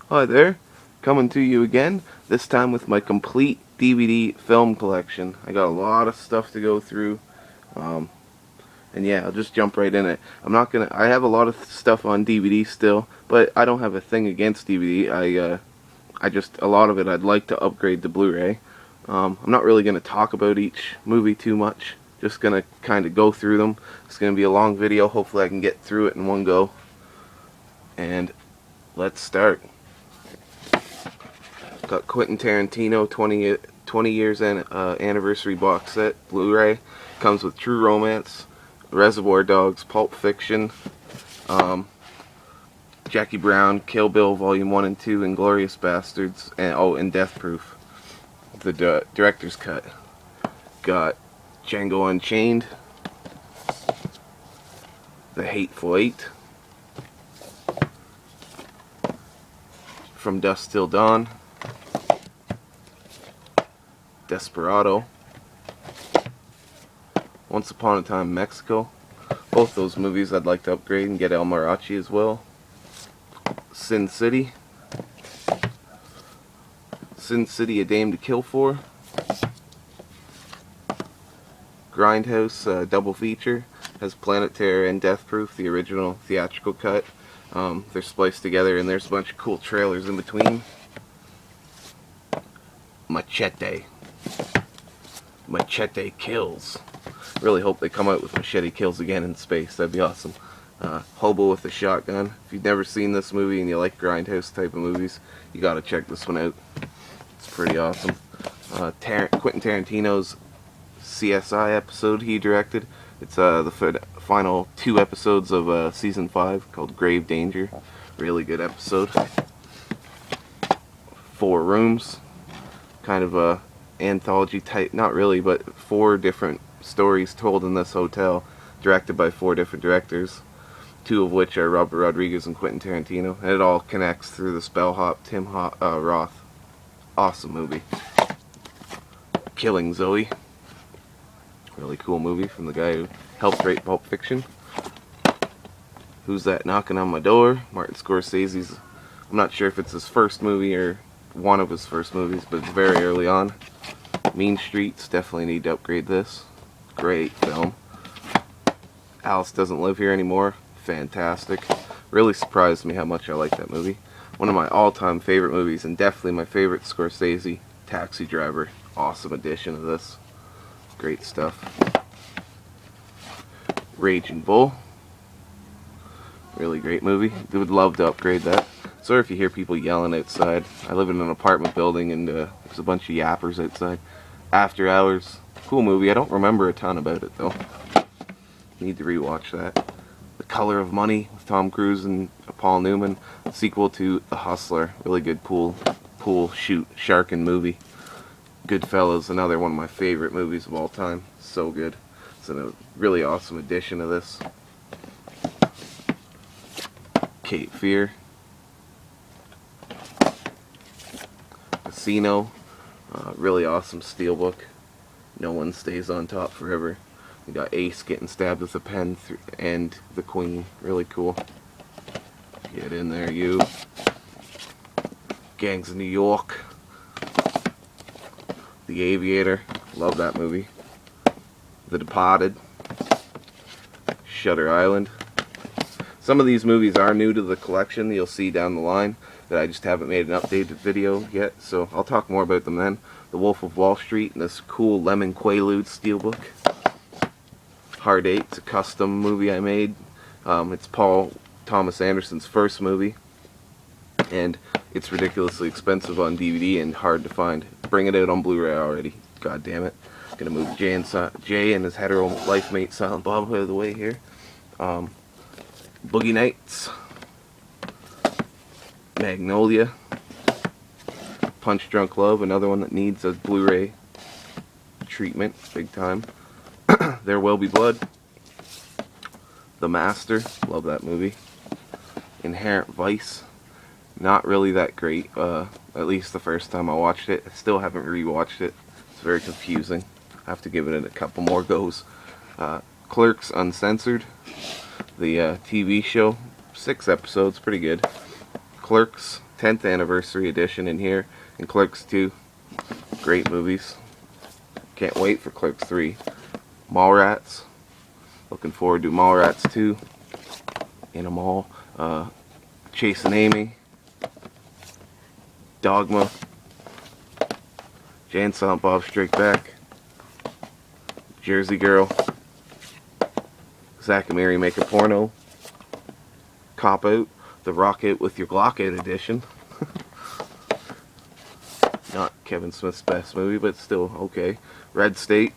Hi there, coming to you again, this time with my complete DVD film collection. I got a lot of stuff to go through, um, and yeah, I'll just jump right in it. I have a lot of stuff on DVD still, but I don't have a thing against DVD. A lot of it I'd like to upgrade to Blu-ray. I'm not really going to talk about each movie too much, just going to kind of go through them. It's going to be a long video, hopefully I can get through it in one go, and let's start. Got Quentin Tarantino 20 years anniversary box set, Blu-ray. Comes with True Romance, Reservoir Dogs, Pulp Fiction, Jackie Brown, Kill Bill Volume 1 and 2, Inglourious Bastards, and Death Proof, the director's cut. Got Django Unchained, The Hateful Eight, From Dusk Till Dawn, Desperado, Once Upon a Time in Mexico. Both those movies I'd like to upgrade and get El Mariachi as well. Sin City, A Dame to Kill For, Grindhouse double feature, has Planet Terror and Death Proof, the original theatrical cut. They're spliced together and there's a bunch of cool trailers in between. Machete Kills. Really hope they come out with Machete Kills again in space. That'd be awesome. Hobo with a Shotgun. If you've never seen this movie and you like Grindhouse type of movies, you gotta check this one out. It's pretty awesome. Quentin Tarantino's CSI episode he directed. It's the final 2 episodes of season 5 called Grave Danger. Really good episode. 4 Rooms. Kind of a anthology type, not really, but 4 different stories told in this hotel, directed by 4 different directors, 2 of which are Robert Rodriguez and Quentin Tarantino, and it all connects through this bellhop, Tim Roth. Awesome movie. Killing Zoe. Really cool movie from the guy who helped write Pulp Fiction. Who's That Knocking on My Door? Martin Scorsese's, I'm not sure if it's his first movie or one of his first movies, but it's very early on. Mean Streets, definitely need to upgrade this. Great film. Alice Doesn't Live Here Anymore, fantastic. Really surprised me how much I like that movie. One of my all-time favorite movies, and definitely my favorite Scorsese, Taxi Driver. Awesome addition of this. Great stuff. Raging Bull. Really great movie. Would love to upgrade that. Sorry if you hear people yelling outside. I live in an apartment building and there's a bunch of yappers outside. After Hours. Cool movie. I don't remember a ton about it though. Need to rewatch that. The Color of Money with Tom Cruise and Paul Newman. Sequel to The Hustler. Really good pool shoot sharking movie. Goodfellas, another one of my favorite movies of all time. So good. It's a really awesome addition to this. Cape Fear. Casino. Really awesome steelbook. No One Stays on Top Forever. You got Ace getting stabbed with a pen and the Queen. Really cool. Get in there, you. Gangs of New York. The Aviator. Love that movie. The Departed. Shutter Island. Some of these movies are new to the collection, you'll see down the line, that I just haven't made an updated video yet, so I'll talk more about them then. The Wolf of Wall Street and this cool Lemon Quaalude steelbook. Hard Eight, it's a custom movie I made. It's Paul Thomas Anderson's first movie, and it's ridiculously expensive on DVD and hard to find. Bring it out on Blu-ray already. God damn it. Gonna move Jay and his hetero life mate Silent Bob out of the way here. Boogie Nights, Magnolia, Punch Drunk Love, another one that needs a Blu-ray treatment, big time. There Will Be Blood, The Master, love that movie. Inherent Vice, not really that great, at least the first time I watched it. I still haven't rewatched it. It's very confusing. I have to give it a couple more goes. Clerks Uncensored, the TV show, 6 episodes, pretty good. Clerks, 10th anniversary edition in here, and Clerks 2. Great movies. Can't wait for Clerks 3. Mallrats. Looking forward to Mallrats 2. In a mall. Chasing Amy. Dogma. Jay and Silent Bob Strike Back. Jersey Girl. Zack and Mary Make a Porno. Cop Out. The Rocket with Your Glock Out edition. Not Kevin Smith's best movie, but still okay. Red State.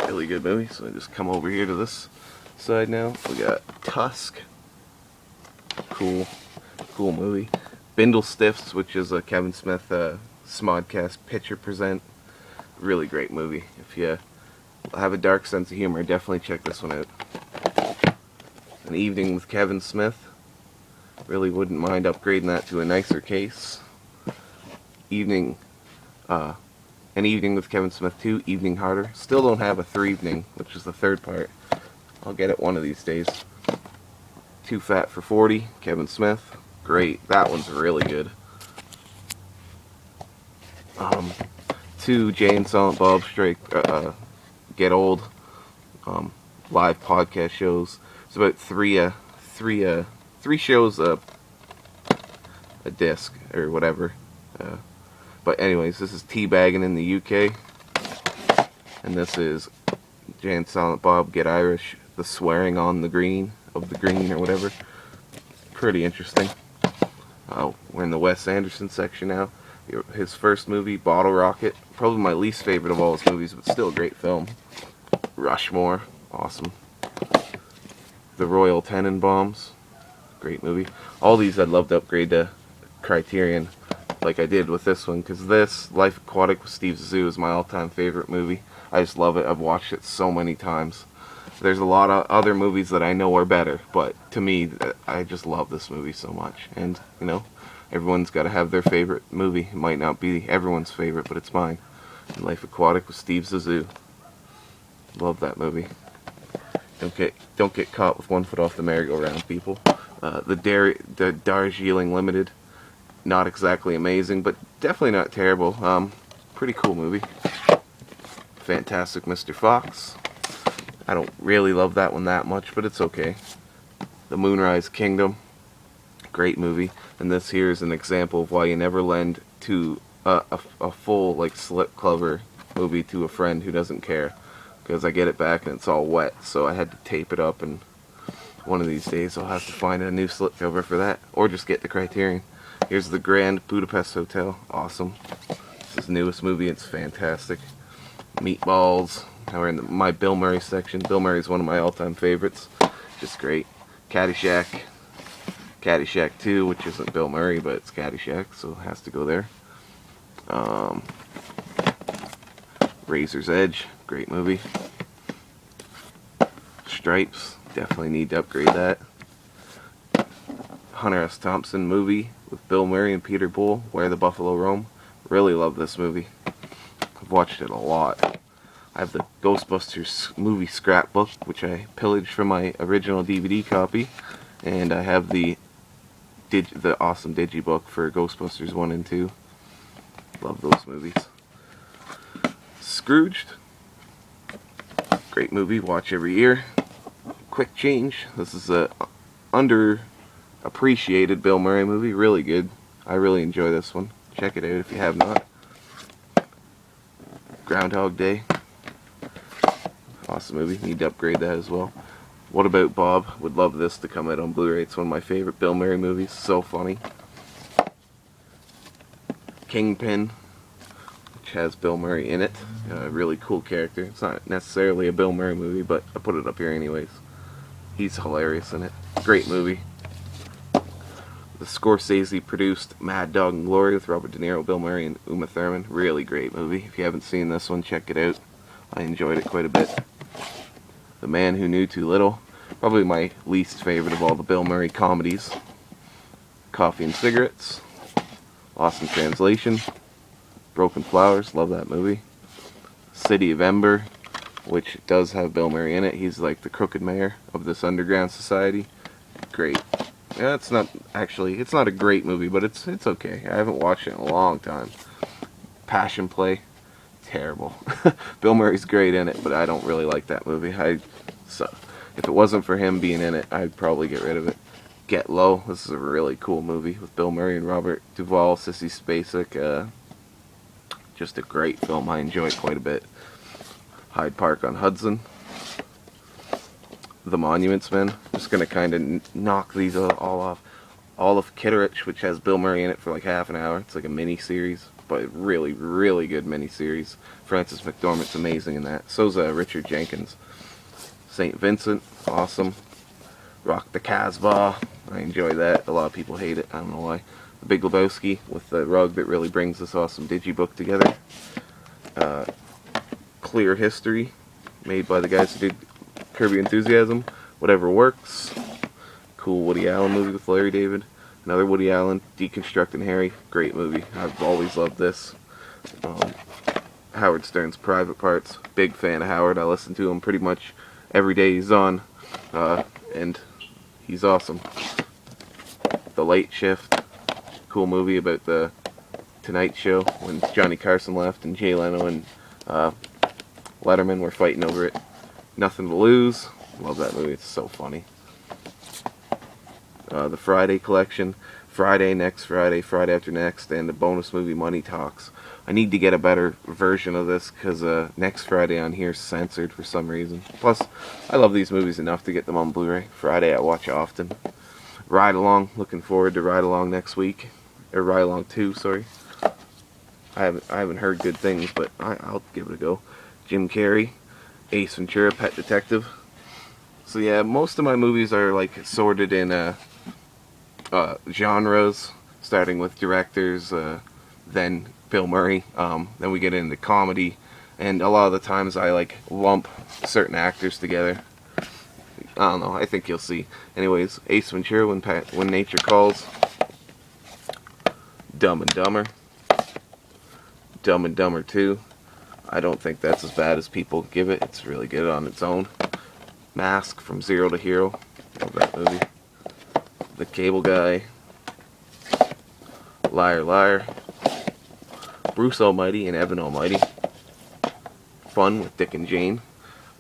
Really good movie. So I just come over here to this side now. We got Tusk. Cool movie. Bindle Stiffs, which is a Kevin Smith Smodcast picture present. Really great movie. If you have a dark sense of humor, definitely check this one out. An Evening with Kevin Smith. Really wouldn't mind upgrading that to a nicer case. An Evening with Kevin Smith 2, Evening Harder. Still don't have a 3 Evening, which is the third part. I'll get it one of these days. Too Fat for 40, Kevin Smith. Great. That one's really good. 2 Jay and Silent Bob Strike Get Old live podcast shows. It's about three shows a disc or whatever. But anyways, this is Teabagging in the UK, and this is Jay and Silent Bob Get Irish, the swearing on the green of the green or whatever. Pretty interesting. We're in the Wes Anderson section now. His first movie, Bottle Rocket, probably my least favorite of all his movies, but still a great film. Rushmore, awesome. The Royal Tenenbaums, great movie. All these I'd love to upgrade to Criterion, like I did with this one, because this, Life Aquatic with Steve Zissou, is my all-time favorite movie. I just love it. I've watched it so many times. There's a lot of other movies that I know are better, but to me, I just love this movie so much. And, you know, everyone's got to have their favorite movie. It might not be everyone's favorite, but it's mine. And Life Aquatic with Steve Zissou. Love that movie. Don't get caught with one foot off the merry-go-round, people. The Darjeeling Limited. Not exactly amazing, but definitely not terrible. Pretty cool movie. Fantastic Mr. Fox. I don't really love that one that much, but it's okay. The Moonrise Kingdom. Great movie. And this here is an example of why you never lend to a full, like, slipcover movie to a friend who doesn't care. Because I get it back and it's all wet, so I had to tape it up, and one of these days I'll have to find a new slipcover for that, or just get the Criterion. Here's the Grand Budapest Hotel. Awesome. It's his newest movie. It's fantastic. Meatballs. Now we're in my Bill Murray section. Bill Murray's one of my all-time favorites. Just great. Caddyshack. Caddyshack 2, which isn't Bill Murray, but it's Caddyshack, so it has to go there. Razor's Edge. Great movie. Stripes. Definitely need to upgrade that. Hunter S. Thompson movie with Bill Murray and Peter Bull, Where the Buffalo Roam. Really love this movie. I've watched it a lot. I have the Ghostbusters movie scrapbook, which I pillaged from my original DVD copy, and I have the awesome digibook for Ghostbusters 1 and 2. Love those movies. Scrooged. Great movie, watch every year. Quick Change. This is a underappreciated Bill Murray movie. Really good. I really enjoy this one. Check it out if you have not. Groundhog Day. Awesome movie. Need to upgrade that as well. What About Bob? Would love this to come out on Blu-ray. It's one of my favorite Bill Murray movies. So funny. Kingpin, which has Bill Murray in it. A really cool character. It's not necessarily a Bill Murray movie, but I put it up here anyways. He's hilarious in it. Great movie. The Scorsese produced Mad Dog and Glory with Robert De Niro, Bill Murray, and Uma Thurman. Really great movie. If you haven't seen this one, check it out. I enjoyed it quite a bit. The Man Who Knew Too Little. Probably my least favorite of all the Bill Murray comedies. Coffee and Cigarettes. Lost in Translation. Broken Flowers. Love that movie. City of Ember, which does have Bill Murray in it. He's like the crooked mayor of this underground society. Great Yeah, it's not actually. It's not a great movie, but it's okay. I haven't watched it in a long time. Passion Play, terrible. Bill Murray's great in it, but I don't really like that movie. So if it wasn't for him being in it, I'd probably get rid of it. Get Low. This is a really cool movie with Bill Murray and Robert Duvall, Sissy Spacek. Just a great film. I enjoy it quite a bit. Hyde Park on Hudson. The Monuments Men. Just gonna kind of knock these all off. All of Kitteridge, which has Bill Murray in it for like half an hour. It's like a mini series, but really, really good mini series. Frances McDormand's amazing in that. So's Richard Jenkins. St. Vincent, awesome. Rock the Casbah. I enjoy that. A lot of people hate it. I don't know why. The Big Lebowski with the rug that really brings this awesome digibook together. Clear History, made by the guys who did Curb Your Enthusiasm. Whatever Works. Cool Woody Allen movie with Larry David. Another Woody Allen, Deconstructing Harry. Great movie. I've always loved this. Howard Stern's Private Parts. Big fan of Howard. I listen to him pretty much every day he's on. And he's awesome. The Late Shift. Cool movie about the Tonight Show when Johnny Carson left and Jay Leno and Letterman were fighting over it. Nothing to Lose. Love that movie. It's so funny. The Friday Collection. Friday, Next Friday, Friday After Next, and the bonus movie Money Talks. I need to get a better version of this because Next Friday on here is censored for some reason. Plus, I love these movies enough to get them on Blu-ray. Friday I watch often. Ride Along. Looking forward to Ride Along next week. Or Ride Along 2, sorry. I haven't heard good things, but I'll give it a go. Jim Carrey. Ace Ventura, Pet Detective. So yeah, most of my movies are like sorted in genres, starting with directors, then Bill Murray, then we get into comedy, and a lot of the times I like lump certain actors together. I don't know, I think you'll see. Anyways, Ace Ventura, When Nature Calls. Dumb and Dumber. Dumb and Dumber 2. I don't think that's as bad as people give it. It's really good on its own. Mask, From Zero to Hero. Love that movie. The Cable Guy. Liar Liar. Bruce Almighty and Evan Almighty. Fun with Dick and Jane.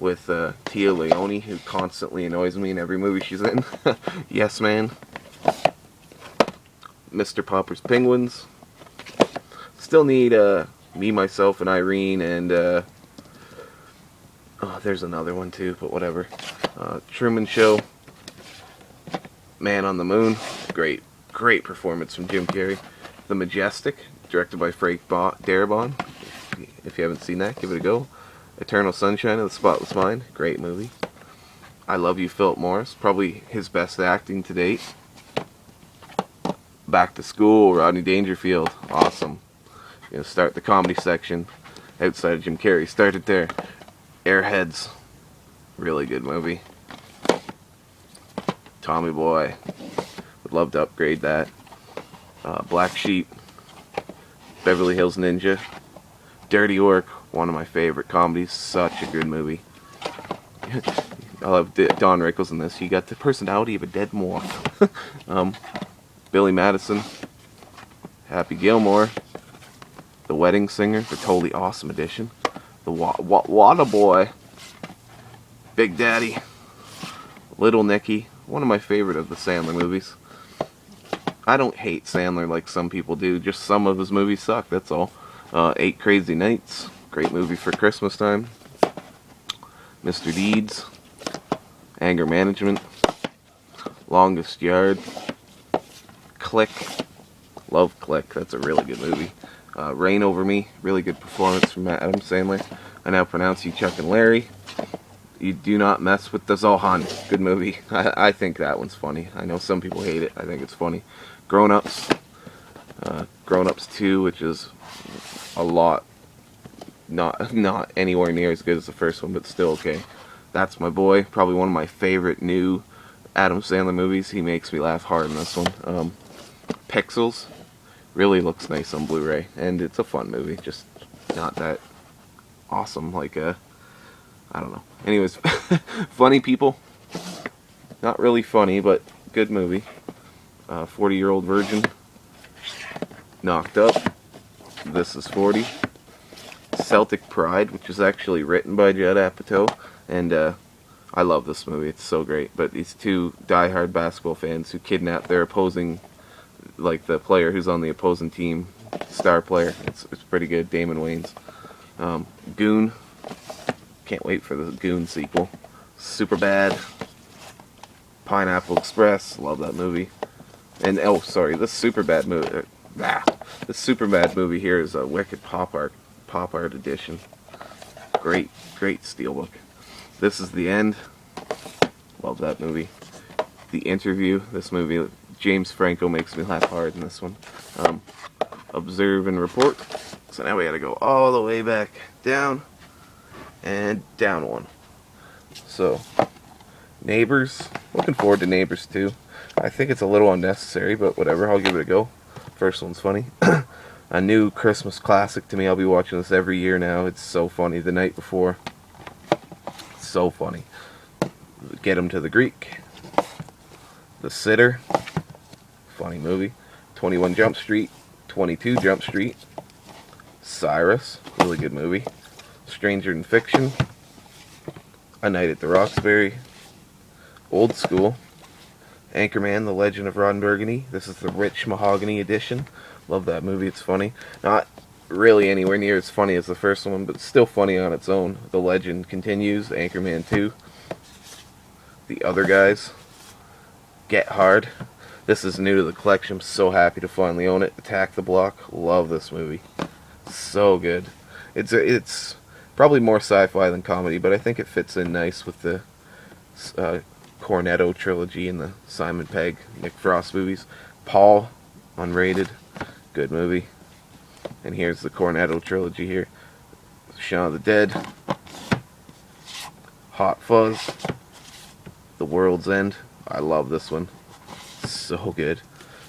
With Tia Leone, who constantly annoys me in every movie she's in. Yes Man. Mr. Popper's Penguins. Still need Me, Myself, and Irene, and oh, there's another one too, but whatever. Truman Show. Man on the Moon. Great performance from Jim Carrey. The Majestic, directed by Frank Darabont. If you haven't seen that, give it a go. Eternal Sunshine of the Spotless Mind. Great movie. I Love You, Philip Morris. Probably his best acting to date. Back to School, Rodney Dangerfield. Awesome. Start the comedy section outside of Jim Carrey. Started there. Airheads. Really good movie. Tommy Boy. Would love to upgrade that. Black Sheep. Beverly Hills Ninja. Dirty Work. One of my favorite comedies. Such a good movie. I love Don Rickles in this. He got the personality of a dead moth. Billy Madison. Happy Gilmore. The Wedding Singer, the totally awesome edition. The Waterboy. Big Daddy. Little Nicky. One of my favorite of the Sandler movies. I don't hate Sandler like some people do. Just some of his movies suck, that's all. 8 Crazy Nights. Great movie for Christmas time. Mr. Deeds. Anger Management. Longest Yard. Click. Love Click. That's a really good movie. Reign Over Me. Really good performance from Adam Sandler. I now pronounce you Chuck and Larry. You Do Not Mess with the Zohan. Good movie. I think that one's funny. I know some people hate it. I think it's funny. Grown Ups. Grown Ups 2, which is a lot. Not anywhere near as good as the first one, but still okay. That's My Boy. Probably one of my favorite new Adam Sandler movies. He makes me laugh hard in this one. Pixels. Really looks nice on Blu-ray, and it's a fun movie, just not that awesome, like I don't know. Anyways, Funny People, not really funny, but good movie. 40-Year-Old Virgin. Knocked Up. This is 40. Celtic Pride, which is actually written by Judd Apatow, and I love this movie. It's so great. But these two diehard basketball fans who kidnap their opposing, like the player who's on the opposing team, star player. It's pretty good. Damon Wayans. Goon. Can't wait for the Goon sequel. Superbad. Pineapple Express. Love that movie. And oh, sorry, this Superbad movie. This Superbad movie here is a Wicked Pop Art edition. Great steelbook. This is the End. Love that movie. The Interview. This movie, James Franco makes me laugh hard in this one. Observe and Report. So now we gotta go all the way back down and down one. So, Neighbors. Looking forward to Neighbors 2. I think it's a little unnecessary, but whatever, I'll give it a go. First one's funny. A new Christmas classic to me. I'll be watching this every year now. It's so funny. The Night Before. So funny. Get 'Em to the Greek. The Sitter. Funny movie. 21 Jump Street. 22 Jump Street. Cyrus. Really good movie. Stranger in Fiction. A Night at the Roxbury. Old School. Anchorman, The Legend of Ron Burgundy. This is the Rich Mahogany edition. Love that movie. It's funny. Not really anywhere near as funny as the first one, but still funny on its own. The Legend continues. Anchorman 2. The Other Guys. Get Hard. This is new to the collection. I'm so happy to finally own it. Attack the Block. Love this movie. So good. It's probably more sci-fi than comedy, but I think it fits in nice with the Cornetto trilogy and the Simon Pegg, Nick Frost movies. Paul, unrated, good movie. And here's the Cornetto trilogy here. Shaun of the Dead, Hot Fuzz, The World's End. I love this one. So good.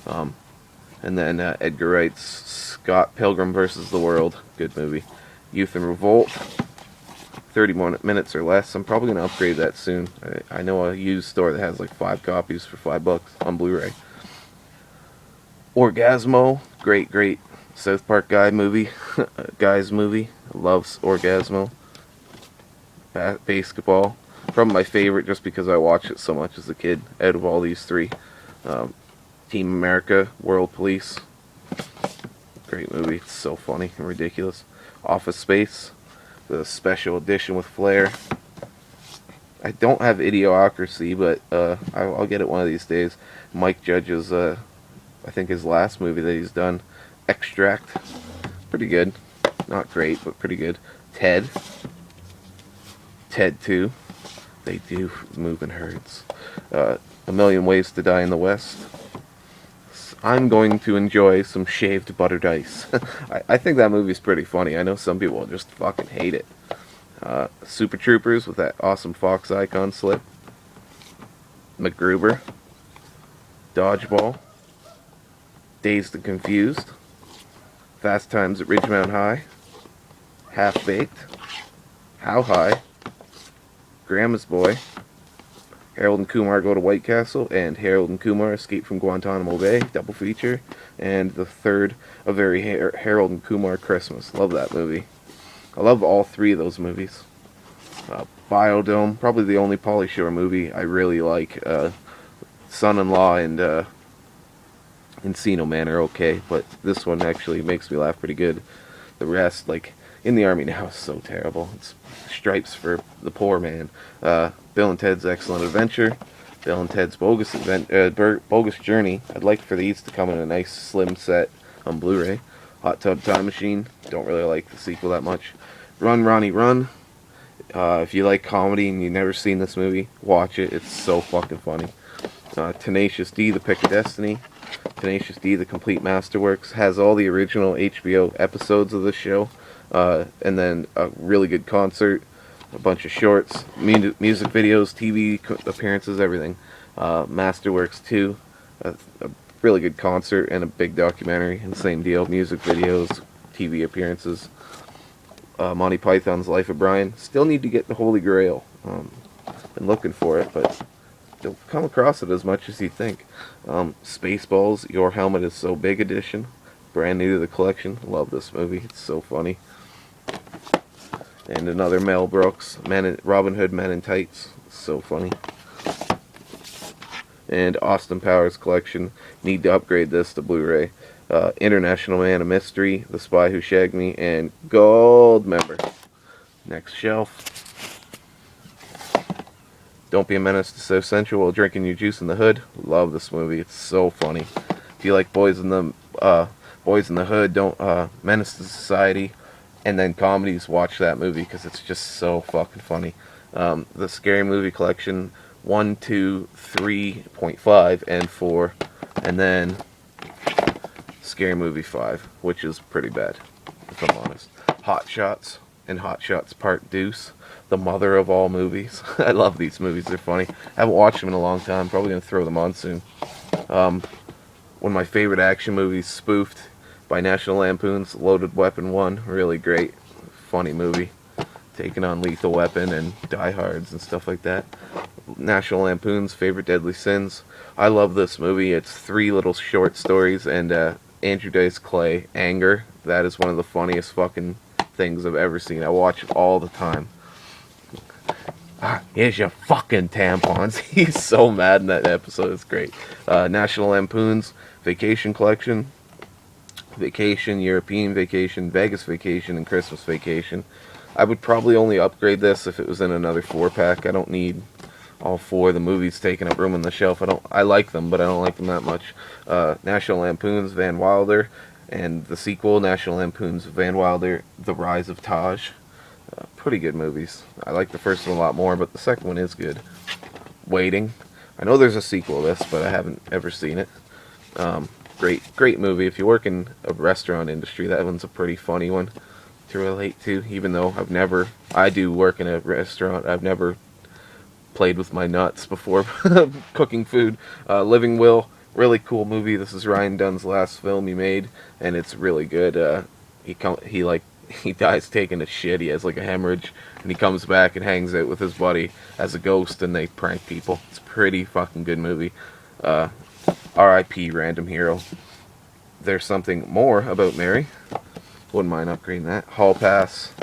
And then Edgar Wright's Scott Pilgrim vs. the World. Good movie. Youth in Revolt. 30 minutes or less. I'm probably going to upgrade that soon. I know a used store that has like 5 copies for $5 on Blu-ray. Orgasmo. Great South Park guy movie. Guys movie. Loves Orgasmo. Basketball. Probably my favorite just because I watched it so much as a kid out of all these three. Team America. World Police. Great movie. It's so funny and ridiculous. Office Space. The special edition with Flair. I don't have Idiocracy, but I'll get it one of these days. Mike Judge's, I think his last movie that he's done, Extract. Pretty good. Not great, but pretty good. Ted 2. They do move in herds. A Million Ways to Die in the West. I'm going to enjoy some shaved buttered ice. I think that movie's pretty funny. I know some people just fucking hate it. Super Troopers with that awesome Fox icon slip. MacGruber. Dodgeball. Dazed and Confused. Fast Times at Ridgemount High. Half Baked. How High. Grandma's Boy. Harold and Kumar Go to White Castle, and Harold and Kumar Escape from Guantanamo Bay, double feature, and the third, A Very Harold and Kumar Christmas. Love that movie. I love all three of those movies. Biodome, probably the only Pauly Shore movie I really like. Son-in-Law and Encino Man are okay, but this one actually makes me laugh pretty good. The rest, like In the Army Now, is so terrible. It's stripes for the poor man. Bill and Ted's Excellent Adventure, Bill and Ted's Bogus Journey. I'd like for these to come in a nice slim set on Blu-ray. Hot Tub Time Machine. Don't really like the sequel that much. Run, Ronnie, Run. If you like comedy and you've never seen this movie, watch it. It's so fucking funny. Tenacious D, The Pick of Destiny. Tenacious D, The Complete Masterworks. Has all the original HBO episodes of the show. And then a really good concert. A bunch of shorts, music videos, TV appearances, everything. Masterworks 2, a really good concert and a big documentary, and same deal, music videos, TV appearances. Monty Python's Life of Brian. Still need to get the Holy Grail. Been looking for it, but don't come across it as much as you think. Spaceballs, Your Helmet is So Big edition. Brand new to the collection. Love this movie. It's so funny. And another Mel Brooks, Robin Hood Men in Tights. So funny. And Austin Powers collection. Need to upgrade this to Blu-ray. International Man of Mystery, The Spy Who Shagged Me, and Gold Member. Next shelf. Don't Be a Menace to So Central while drinking your juice in the hood. Love this movie. It's so funny. If you like Boys in the Hood, don't Menace to Society, and then comedies, watch that movie because it's just so fucking funny. The Scary Movie collection 1, 2, 3.5, and 4, and then Scary Movie 5, which is pretty bad, if I'm honest. Hot Shots and Hot Shots Part Deuce, the mother of all movies. I love these movies, they're funny. I haven't watched them in a long time, probably going to throw them on soon. One of my favorite action movies, Spoofed, by National Lampoon's Loaded Weapon 1, really great, funny movie. Taking on Lethal Weapon and Die Hards and stuff like that. National Lampoon's Favorite Deadly Sins. I love this movie. It's 3 little short stories, and Andrew Dice Clay, Anger. That is one of the funniest fucking things I've ever seen. I watch it all the time. Here's your fucking tampons. He's so mad in that episode. It's great. National Lampoon's Vacation Collection. Vacation, European Vacation, Vegas Vacation, and Christmas Vacation. I would probably only upgrade this if it was in another 4-pack. I don't need all 4 of the movies taking up room on the shelf. I like them, but I don't like them that much. National Lampoon's Van Wilder, and the sequel, National Lampoon's Van Wilder, The Rise of Taj. Pretty good movies. I like the first one a lot more, but the second one is good. Waiting. I know there's a sequel to this, but I haven't ever seen it. Great movie. If you work in a restaurant industry, that one's a pretty funny one to relate to, even though I do work in a restaurant. I've never played with my nuts before cooking food. Living Will, really cool movie. This is Ryan Dunn's last film he made, and it's really good. He dies taking a shit. He has like a hemorrhage, and he comes back and hangs out with his buddy as a ghost, and they prank people. It's a pretty fucking good movie. R.I.P. Random Hero. There's Something More About Mary. Wouldn't mind upgrading that. Hall Pass.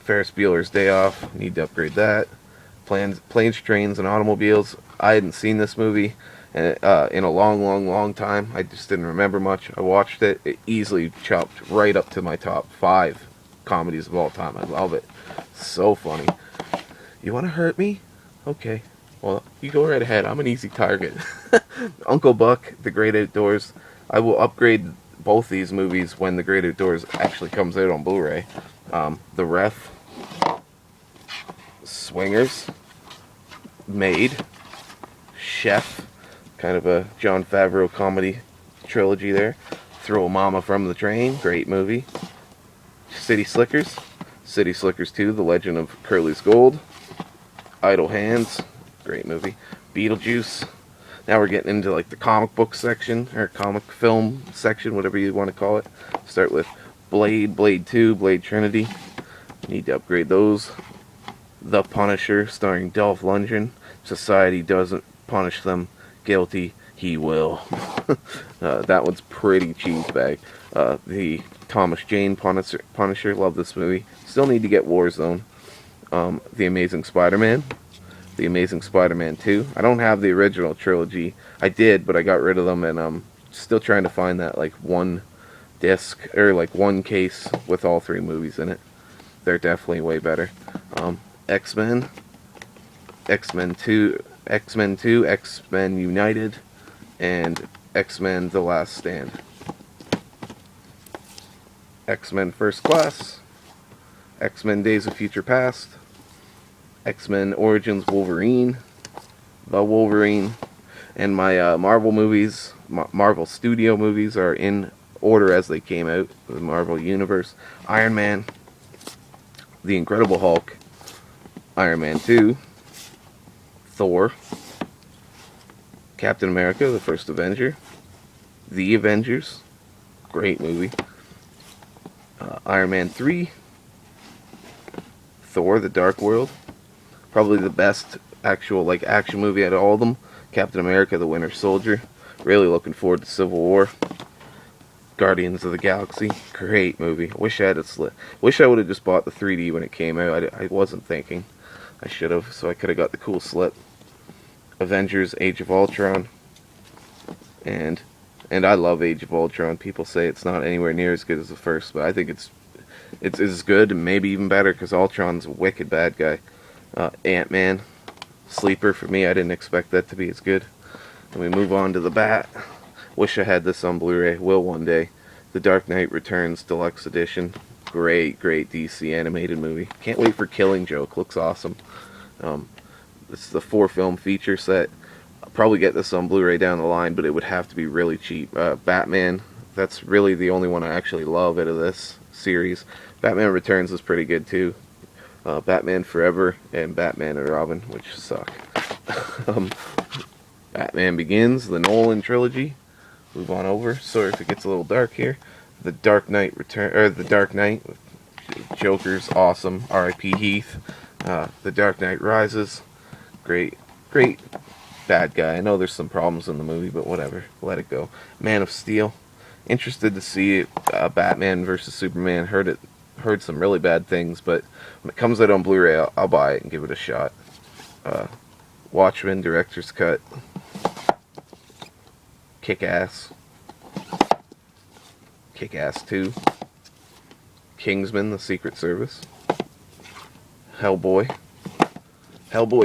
Ferris Bueller's Day Off. Need to upgrade that. Planes, Trains, and Automobiles. I hadn't seen this movie in a long time. I just didn't remember much. I watched it. It easily chopped right up to my top 5 comedies of all time. I love it. So funny. You want to hurt me? Okay. Well, you go right ahead. I'm an easy target. Uncle Buck, The Great Outdoors. I will upgrade both these movies when The Great Outdoors actually comes out on Blu-ray. The Ref, Swingers, Maid, Chef, kind of a Jon Favreau comedy trilogy there. Throw a Mama from the Train, great movie. City Slickers 2, The Legend of Curly's Gold. Idle Hands, great movie. Beetlejuice. Now we're getting into like the comic book section, or comic film section, whatever you want to call it. Start with Blade 2, Blade Trinity. Need to upgrade those. The Punisher, starring Dolph Lundgren. Society doesn't punish them. Guilty, he will. That one's pretty cheesebag. The Thomas Jane Punisher, love this movie. Still need to get Warzone. The Amazing Spider-Man. The Amazing Spider-Man 2. I don't have the original trilogy. I did, but I got rid of them, and I'm still trying to find that like one disc, or like one case with all 3 movies in it. They're definitely way better. X-Men 2, X-Men United, and X-Men The Last Stand. X-Men First Class, X-Men Days of Future Past, X-Men Origins Wolverine, The Wolverine, and my Marvel movies, Marvel Studio movies are in order as they came out, the Marvel Universe. Iron Man, The Incredible Hulk, Iron Man 2, Thor, Captain America, The First Avenger, The Avengers, great movie, Iron Man 3, Thor, The Dark World, probably the best actual like action movie out of all of them. Captain America: The Winter Soldier. Really looking forward to Civil War. Guardians of the Galaxy, great movie. Wish I had a slip. Wish I would have just bought the 3D when it came out. I wasn't thinking. I should have, so I could have got the cool slip. Avengers: Age of Ultron, and I love Age of Ultron. People say it's not anywhere near as good as the first, but I think it's as good and maybe even better because Ultron's a wicked bad guy. Ant-Man, sleeper for me. I didn't expect that to be as good. And we move on to the Bat. Wish I had this on Blu-ray. Will one day. The Dark Knight Returns Deluxe Edition. Great DC animated movie. Can't wait for Killing Joke. Looks awesome. This is the 4-film feature set. I'll probably get this on Blu-ray down the line, but it would have to be really cheap. Batman. That's really the only one I actually love out of this series. Batman Returns is pretty good too. Batman Forever and Batman and Robin, which suck. Batman Begins, the Nolan trilogy. Move on over. Sorry if it gets a little dark here. The Dark Knight The Dark Knight. Joker's awesome. R.I.P. Heath. The Dark Knight Rises. Great bad guy. I know there's some problems in the movie, but whatever. Let it go. Man of Steel. Interested to see it. Batman versus Superman. Heard some really bad things, but when it comes out on Blu-ray, I'll buy it and give it a shot. Watchmen Director's Cut. Kick-Ass 2, Kingsman: The Secret Service, Hellboy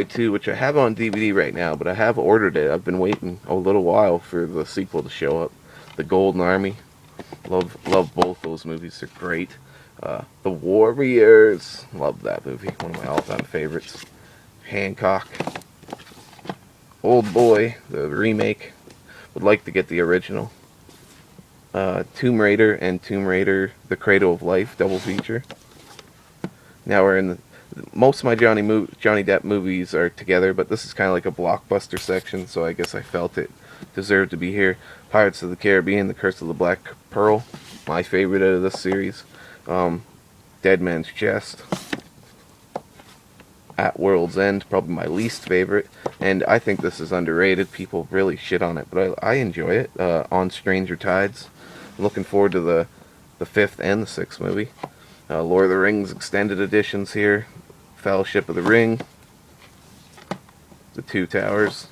2, which I have on DVD right now, but I have ordered it. I've been waiting a little while for the sequel to show up. The Golden Army, love both those movies. They're great. The Warriors, love that movie, one of my all-time favorites. Hancock, Old Boy, the remake. Would like to get the original. Tomb Raider and Tomb Raider: The Cradle of Life double feature. Now we're in most of my Johnny Depp movies are together, but this is kind of like a blockbuster section, so I guess I felt it deserved to be here. Pirates of the Caribbean: The Curse of the Black Pearl, my favorite out of this series. Dead Man's Chest. At World's End, probably my least favorite, and I think this is underrated. People really shit on it, but I enjoy it. On Stranger Tides. I'm looking forward to the 5th and the 6th movie. Lord of the Rings extended editions here. Fellowship of the Ring. The Two Towers.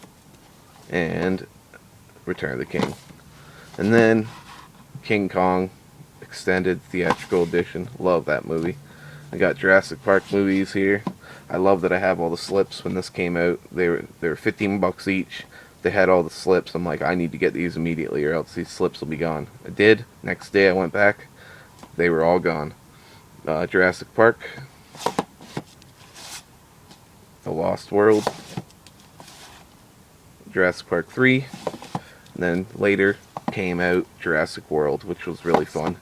And Return of the King. And then King Kong extended theatrical edition. Love that movie. I got Jurassic Park movies here. I love that I have all the slips. When this came out, they were $15 each. They had all the slips. I'm like, I need to get these immediately or else these slips will be gone. I did. Next day I went back. They were all gone. Jurassic Park. The Lost World. Jurassic Park 3. And then later came out Jurassic World, which was really fun.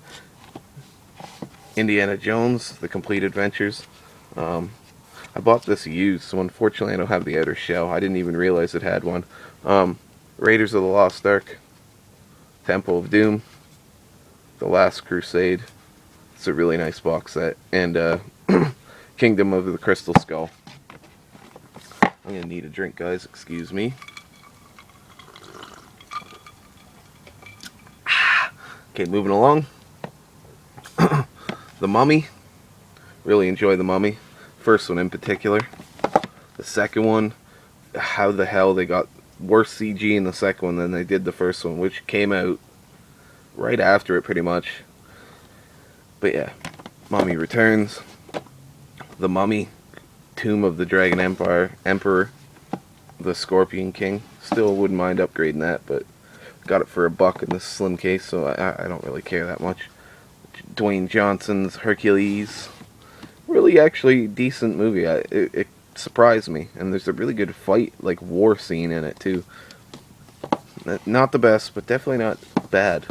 Indiana Jones: The Complete Adventures. I bought this used, so unfortunately I don't have the outer shell. I didn't even realize it had one. Raiders of the Lost Ark, Temple of Doom, The Last Crusade. It's a really nice box set. And Kingdom of the Crystal Skull. I'm gonna need a drink, guys. Excuse me. Okay, moving along. The Mummy. Really enjoy The Mummy. First one in particular. The second one, how the hell they got worse CG in the second one than they did the first one, which came out right after it pretty much. But yeah, Mummy Returns. The Mummy, Tomb of the Dragon Emperor, The Scorpion King. Still wouldn't mind upgrading that, but got it for $1 in this slim case, so I don't really care that much. Dwayne Johnson's Hercules. Really actually decent movie. It surprised me, and there's a really good fight, like war scene in it too. Not the best, but definitely not bad.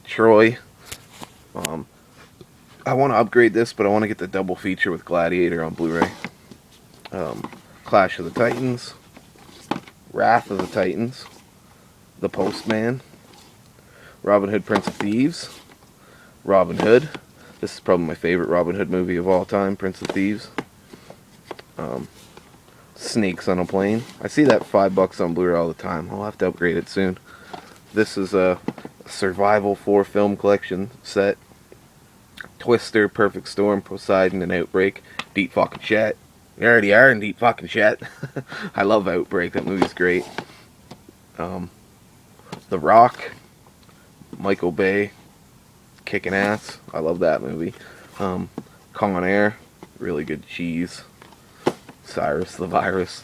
Troy. I want to upgrade this, but I want to get the double feature with Gladiator on Blu-ray. Clash of the Titans. Wrath of the Titans. The Postman. Robin Hood, Prince of Thieves. Robin Hood. This is probably my favorite Robin Hood movie of all time, Prince of Thieves. Snakes on a Plane. I see that $5 on Blu-ray all the time. I'll have to upgrade it soon. This is a survival 4-film collection set. Twister, Perfect Storm, Poseidon, and Outbreak. Deep fucking shit. You already are in deep fucking shit. I love Outbreak. That movie's great. The Rock, Michael Bay, kicking ass. I love that movie. Con Air, really good cheese. Cyrus the Virus.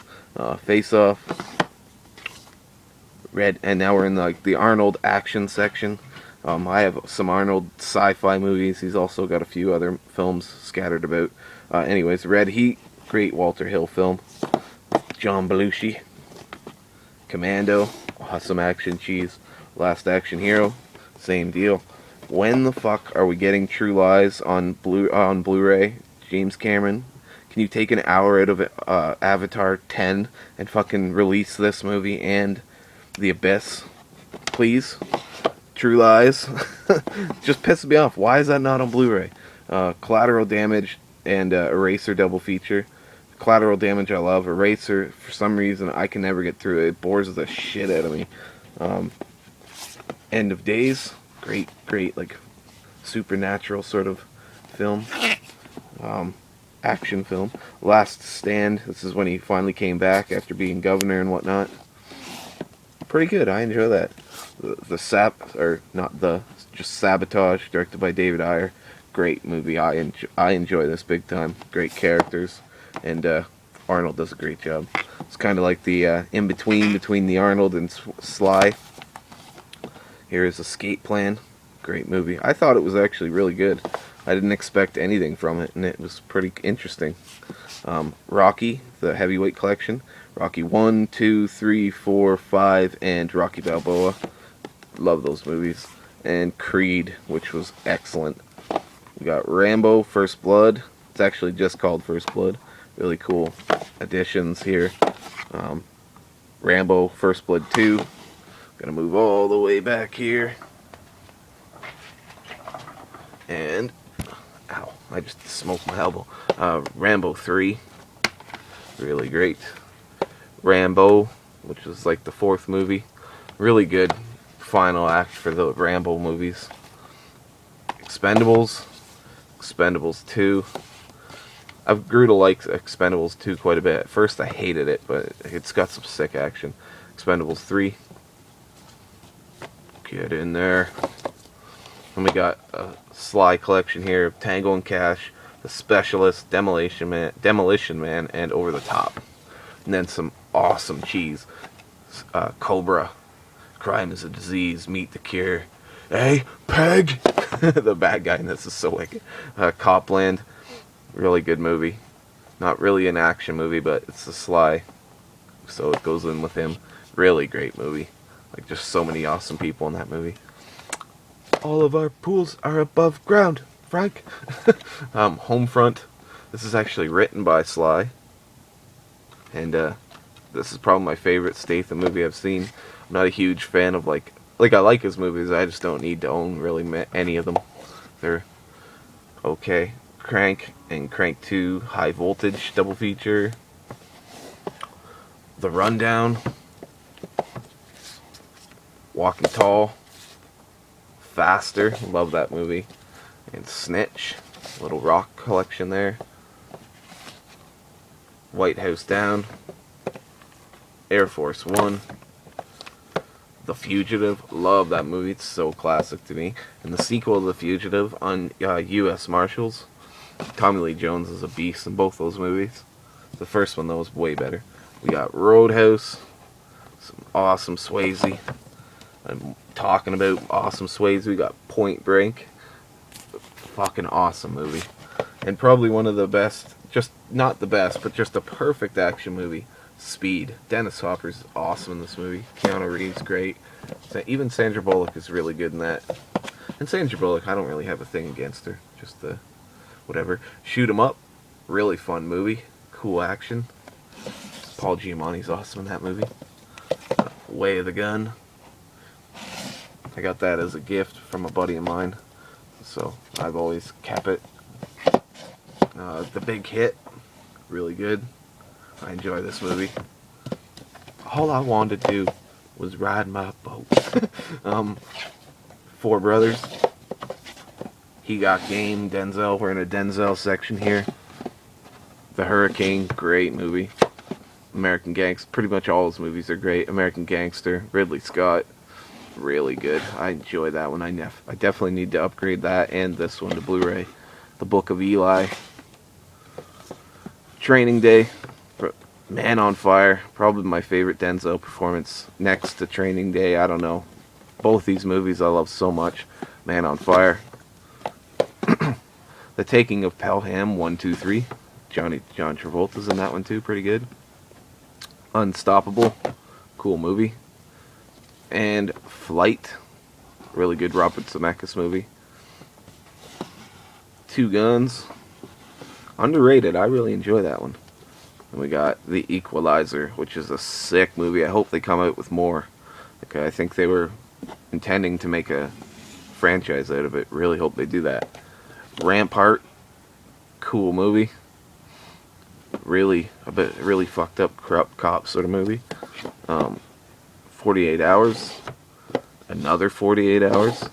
Face Off. Red, and now we're in the Arnold action section. I have some Arnold sci-fi movies. He's also got a few other films scattered about. Anyways, Red Heat, great Walter Hill film. John Belushi. Commando, awesome action cheese. Last Action Hero, same deal. When the fuck are we getting True Lies on Blu-ray? James Cameron, can you take an hour out of Avatar 10 and fucking release this movie and The Abyss, please? True Lies. Just pisses me off. Why is that not on Blu-ray? Collateral Damage and Eraser double feature. Collateral Damage I love. Eraser, for some reason, I can never get through it. It bores the shit out of me. End of Days. Great, like, supernatural sort of film. Action film. Last Stand. This is when he finally came back after being governor and whatnot. Pretty good. I enjoy that. Just Sabotage, directed by David Ayer. Great movie. I enjoy this big time. Great characters, and Arnold does a great job. It's kind of like the between the Arnold and Sly. Here is Escape Plan. Great movie. I thought it was actually really good. I didn't expect anything from it, and it was pretty interesting. Rocky, the heavyweight collection. Rocky 1, 2, 3, 4, 5, and Rocky Balboa. Love those movies. And Creed, which was excellent. We got Rambo, First Blood. It's actually just called First Blood. Really cool additions here. Rambo, First Blood 2. Gonna move all the way back here. And, ow, I just smoked my elbow. Rambo 3. Really great. Rambo, which was like the 4th movie. Really good final act for the Rambo movies. Expendables 2. I've grew to like Expendables 2 quite a bit. At first I hated it, but it's got some sick action. Expendables 3. Get in there. And we got a Sly collection here of Tango and Cash, The Specialist, Demolition Man, and Over the Top. And then some awesome cheese. Cobra, Crime is a Disease, Meet the Cure. Hey, Peg! The bad guy in this is so wicked. Copland, really good movie. Not really an action movie, but it's a Sly, so it goes in with him. Really great movie. Like, just so many awesome people in that movie. All of our pools are above ground, Frank. Homefront. This is actually written by Sly. And this is probably my favorite Statham movie I've seen. I'm not a huge fan of, like I like his movies, I just don't need to own really any of them. They're okay. Crank and Crank 2, High Voltage double feature. The Rundown. Walking Tall. Faster, love that movie. And Snitch, little rock collection there. White House Down. Air Force One. The Fugitive, love that movie, it's so classic to me. And the sequel to The Fugitive on U.S. Marshals. Tommy Lee Jones is a beast in both those movies. The first one though was way better. We got Roadhouse, some awesome Swayze. I'm talking about awesome Swayze. We got Point Break, fucking awesome movie, and probably one of the best, just not the best, but just a perfect action movie. Speed. Dennis Hopper's awesome in this movie. Keanu Reeves great. Even Sandra Bullock is really good in that. And Sandra Bullock, I don't really have a thing against her. Just whatever. Shoot 'em Up. Really fun movie. Cool action. Paul Giamatti's awesome in that movie. Way of the Gun. I got that as a gift from a buddy of mine, so I've always kept it. The Big Hit, really good. I enjoy this movie. All I wanted to do was ride my boat. Four Brothers. He Got Game, Denzel. We're in a Denzel section here. The Hurricane, great movie. American Gangster, pretty much all his movies are great. American Gangster, Ridley Scott, really good. I enjoy that one. I definitely need to upgrade that and this one to Blu-ray. The Book of Eli. Training Day, Man on Fire, probably my favorite Denzel performance next to Training Day. I don't know. Both these movies I love so much. Man on Fire. The Taking of Pelham, 1, 2, 3. John Travolta's in that one too, pretty good. Unstoppable, cool movie. And Flight, really good Robert Zemeckis movie. Two Guns, underrated. I really enjoy that one. And we got The Equalizer, which is a sick movie. I hope they come out with more. Okay, I think they were intending to make a franchise out of it. Really hope they do that. Rampart, cool movie. Really fucked up corrupt cop sort of movie. 48 Hours, another 48 Hours.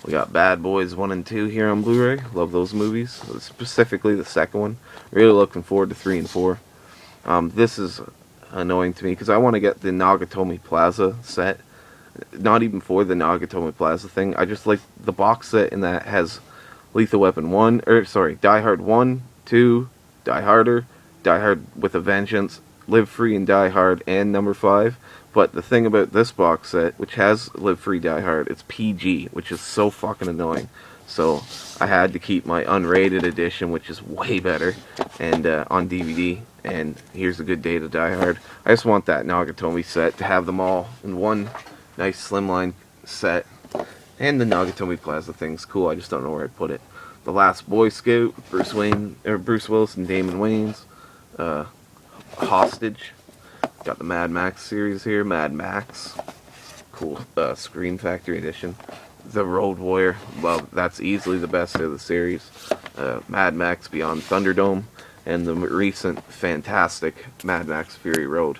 We got Bad Boys 1 and 2 here on Blu-ray. Love those movies, specifically the second one. Really looking forward to 3 and 4. This is annoying to me because I want to get the Nagatomi Plaza set. Not even for the Nagatomi Plaza thing. I just like the box set, and that has Lethal Weapon 1, Die Hard 1, 2, Die Harder, Die Hard with a Vengeance, Live Free and Die Hard, and number 5. But the thing about this box set, which has Live Free, Die Hard, it's PG, which is so fucking annoying. So I had to keep my unrated edition, which is way better, and on DVD. And here's a good day to Die Hard. I just want that Nagatomi set to have them all in one nice slimline set. And the Nagatomi Plaza thing's cool. I just don't know where I'd put it. The Last Boy Scout, Bruce Willis and Damon Wayans. Hostage. Got the Mad Max series here. Mad Max. Cool. Scream Factory edition. The Road Warrior. Well, that's easily the best of the series. Mad Max Beyond Thunderdome. And the recent fantastic Mad Max Fury Road.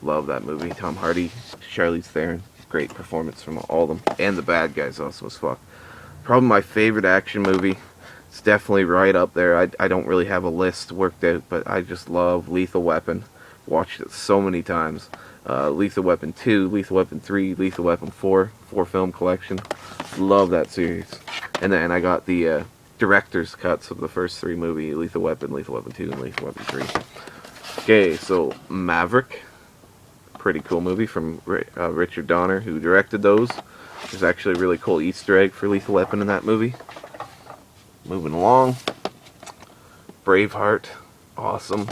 Love that movie. Tom Hardy, Charlize Theron. Great performance from all of them. And the bad guys also as fuck. Probably my favorite action movie. It's definitely right up there. I don't really have a list worked out, but I just love Lethal Weapon. Watched it so many times. Lethal Weapon 2, Lethal Weapon 3, Lethal Weapon 4, 4-film collection. Love that series. And then I got the director's cuts of the first 3 movies, Lethal Weapon 2, and Lethal Weapon 3. Okay, so Maverick. Pretty cool movie from Richard Donner, who directed those. There's actually a really cool Easter egg for Lethal Weapon in that movie. Moving along. Braveheart. Awesome.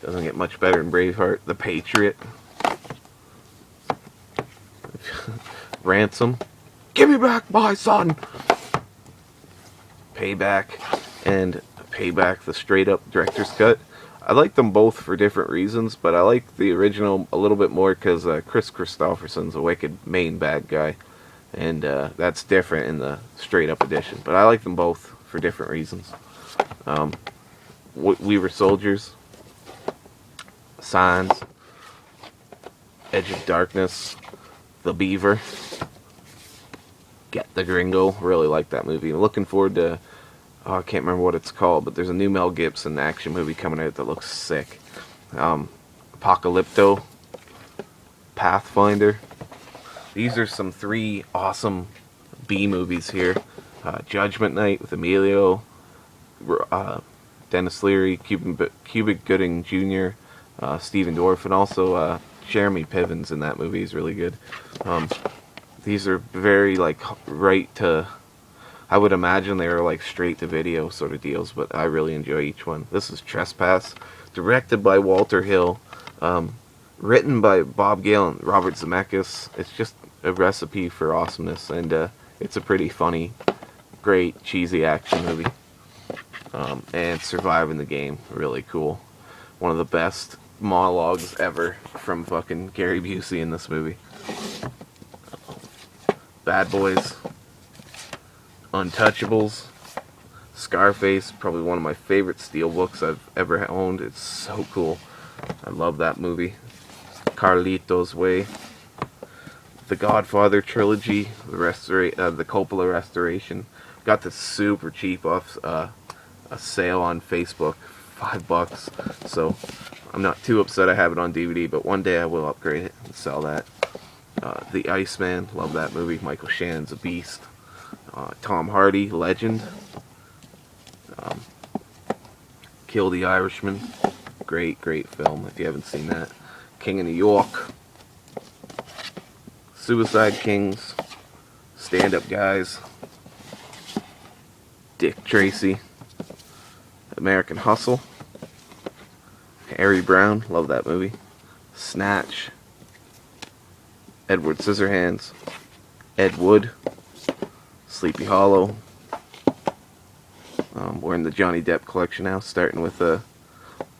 Doesn't get much better than Braveheart. The Patriot. Ransom. Give me back my son! Payback. And Payback, the straight up director's cut. I like them both for different reasons, but I like the original a little bit more because Chris Christopherson's a wicked main bad guy. And that's different in the straight up edition. But I like them both for different reasons. We Were Soldiers. Signs. Edge of Darkness. The Beaver. Get the Gringo. Really like that movie. I'm looking forward to... I can't remember what it's called, but there's a new Mel Gibson action movie coming out that looks sick. Apocalypto. Pathfinder. These are some 3 awesome B movies here. Judgment Night with Emilio, Dennis Leary, Cuba Gooding Jr., Stephen Dorff, and also Jeremy Piven's in that movie is really good. These are very right to... I would imagine they are straight to video sort of deals, but I really enjoy each one. This is Trespass, directed by Walter Hill, written by Bob Gale and Robert Zemeckis. It's just a recipe for awesomeness, and it's a pretty funny, great, cheesy action movie. And Surviving the Game, really cool. One of the best monologues ever from fucking Gary Busey in this movie. Bad Boys. Untouchables. Scarface, probably one of my favorite steelbooks I've ever owned. It's so cool. I love that movie. Carlito's Way. The Godfather trilogy, the Coppola restoration. Got this super cheap off a sale on Facebook, $5. So I'm not too upset I have it on DVD, but one day I will upgrade it and sell that. The Iceman, love that movie. Michael Shannon's a beast. Tom Hardy, legend. Kill the Irishman, great film if you haven't seen that. King of New York. Suicide Kings, Stand Up Guys, Dick Tracy, American Hustle, Harry Brown, love that movie, Snatch, Edward Scissorhands, Ed Wood, Sleepy Hollow. We're in the Johnny Depp collection now, starting with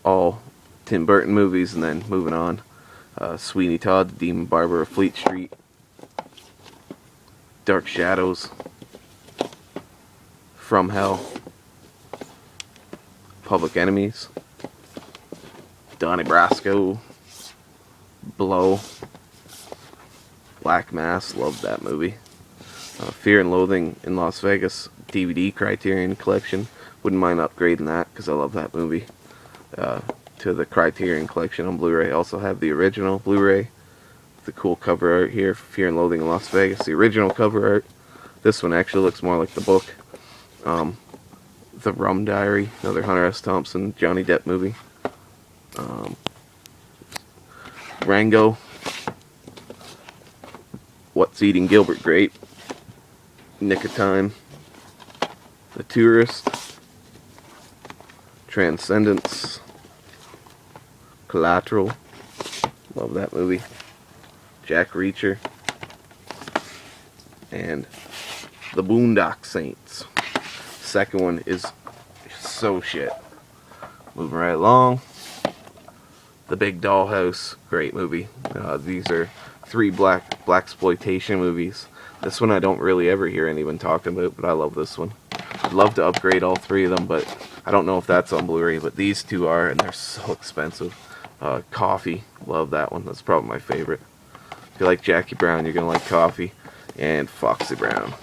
all Tim Burton movies and then moving on. Sweeney Todd, The Demon Barber of Fleet Street, Dark Shadows, From Hell, Public Enemies, Donnie Brasco, Blow, Black Mass, loved that movie. Fear and Loathing in Las Vegas DVD Criterion collection, wouldn't mind upgrading that because I love that movie. To the Criterion collection on Blu-ray. I also have the original Blu-ray. The cool cover art here for Fear and Loathing in Las Vegas. The original cover art. This one actually looks more like the book. The Rum Diary, another Hunter S. Thompson, Johnny Depp movie. Rango. What's Eating Gilbert Grape. Nick of Time. The Tourist. Transcendence. Collateral, love that movie. Jack Reacher, and The Boondock Saints. Second one is so shit. Moving right along. The Big Dollhouse, great movie. These are 3 blaxploitation movies. This one I don't really ever hear anyone talking about, but I love this one. I'd love to upgrade all 3 of them, but I don't know if that's on Blu-ray, but these 2 are, and they're so expensive. Coffee, love that one. That's probably my favorite. If you like Jackie Brown, you're gonna like Coffee. And Foxy Brown.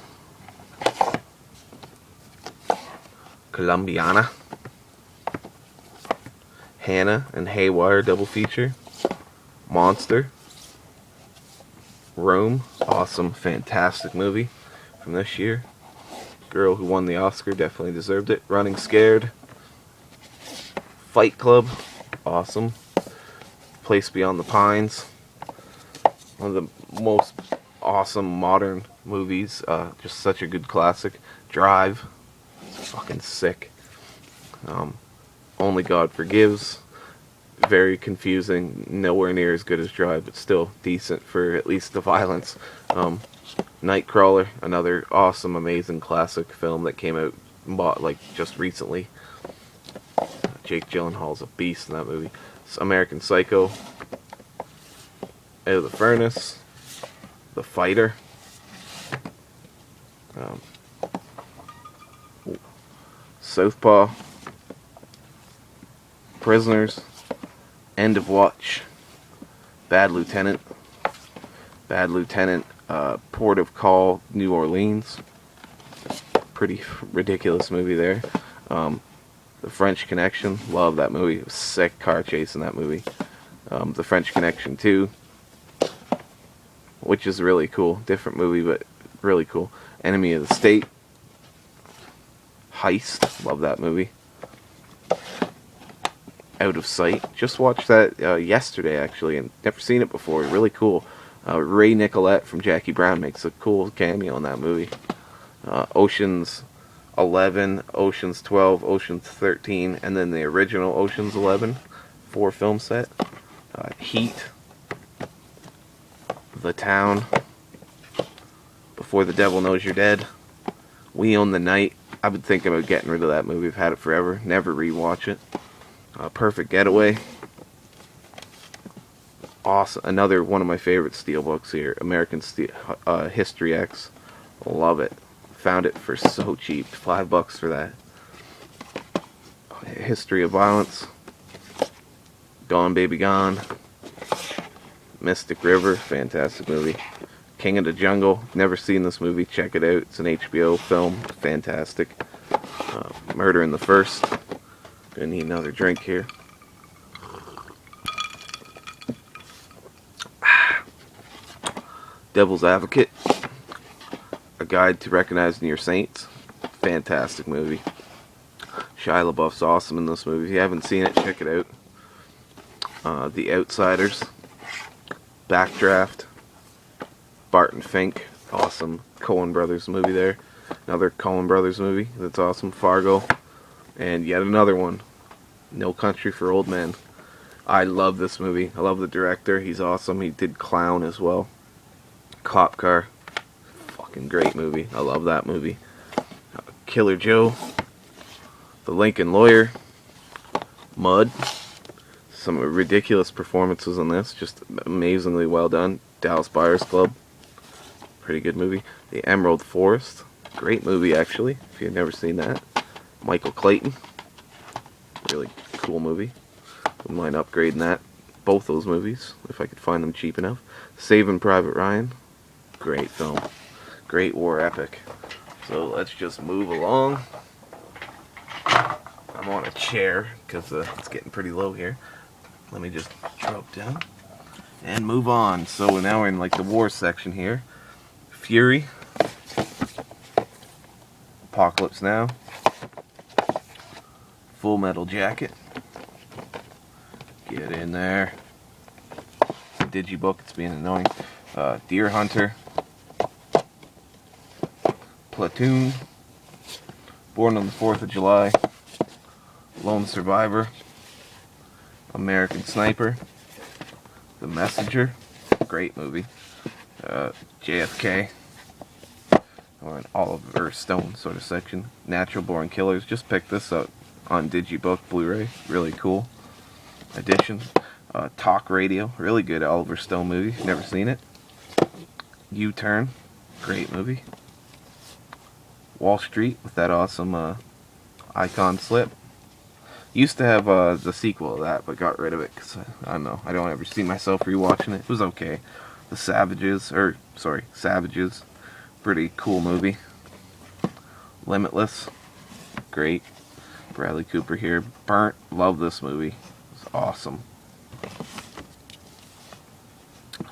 Columbiana, Hannah and Haywire double feature. Monster, Rome, awesome, fantastic movie from this year. Girl who won the Oscar, definitely deserved it. Running Scared, Fight Club, awesome. Place Beyond the Pines, one of the most awesome modern movies, just such a good classic. Drive, it's fucking sick. Only God Forgives, very confusing, nowhere near as good as Drive, but still decent for at least the violence. Nightcrawler, another awesome, amazing classic film that came out like just recently. Jake Gyllenhaal's a beast in that movie. American Psycho, Out of the Furnace, The Fighter, Southpaw, Prisoners, End of Watch, Bad Lieutenant, Port of Call, New Orleans, pretty ridiculous movie there. The French Connection, love that movie. It was sick car chase in that movie. The French Connection 2, which is really cool. Different movie, but really cool. Enemy of the State, Heist, love that movie. Out of Sight, just watched that yesterday actually, and never seen it before. Really cool. Ray Nicolette from Jackie Brown makes a cool cameo in that movie. Ocean's 11, Ocean's 12, Ocean's 13, and then the original Ocean's 11, 4-film set. Heat, The Town, Before the Devil Knows You're Dead, We Own the Night. I've been thinking about getting rid of that movie. I've had it forever. Never rewatch it. Perfect Getaway. Awesome. Another one of my favorite steelbooks here. American History X. Love it. Found it for so cheap. $5 for that. History of Violence, Gone Baby Gone, Mystic River, fantastic movie. King of the Jungle, never seen this movie, check it out. It's an HBO film, fantastic. Murder in the First. Gonna need another drink here. Devil's Advocate, A Guide to Recognizing Your Saints, fantastic movie. Shia LaBeouf's awesome in this movie. If you haven't seen it, check it out. The Outsiders, Backdraft, Barton Fink, awesome Coen Brothers movie there. Another Coen Brothers movie that's awesome. Fargo, and yet another one, No Country for Old Men. I love this movie. I love the director. He's awesome. He did Clown as well. Cop Car, fucking great movie. I love that movie. Killer Joe, The Lincoln Lawyer, Mud. Some ridiculous performances in this, just amazingly well done. Dallas Buyers Club, pretty good movie. The Emerald Forest, great movie actually, if you've never seen that. Michael Clayton, really cool movie. Wouldn't mind upgrading that. Both those movies, if I could find them cheap enough. Saving Private Ryan, great film. Great war epic. So let's just move along. I'm on a chair because it's getting pretty low here. Let me just drop down and move on. So now we're in like the war section here. Fury, Apocalypse Now, Full Metal Jacket. Get in there. Digibook, it's being annoying. Deer Hunter, Platoon, Born on the 4th of July, Lone Survivor, American Sniper, The Messenger, great movie. JFK, or an Oliver Stone sort of section. Natural Born Killers, just picked this up on Digibook, Blu-ray, really cool edition. Talk Radio, really good Oliver Stone movie, never seen it. U-Turn, great movie. Wall Street, with that awesome icon slip. Used to have the sequel of that, but got rid of it because I don't know. I don't ever see myself rewatching it. It was okay. The Savages, pretty cool movie. Limitless, great. Bradley Cooper here. Burnt, love this movie. It's awesome.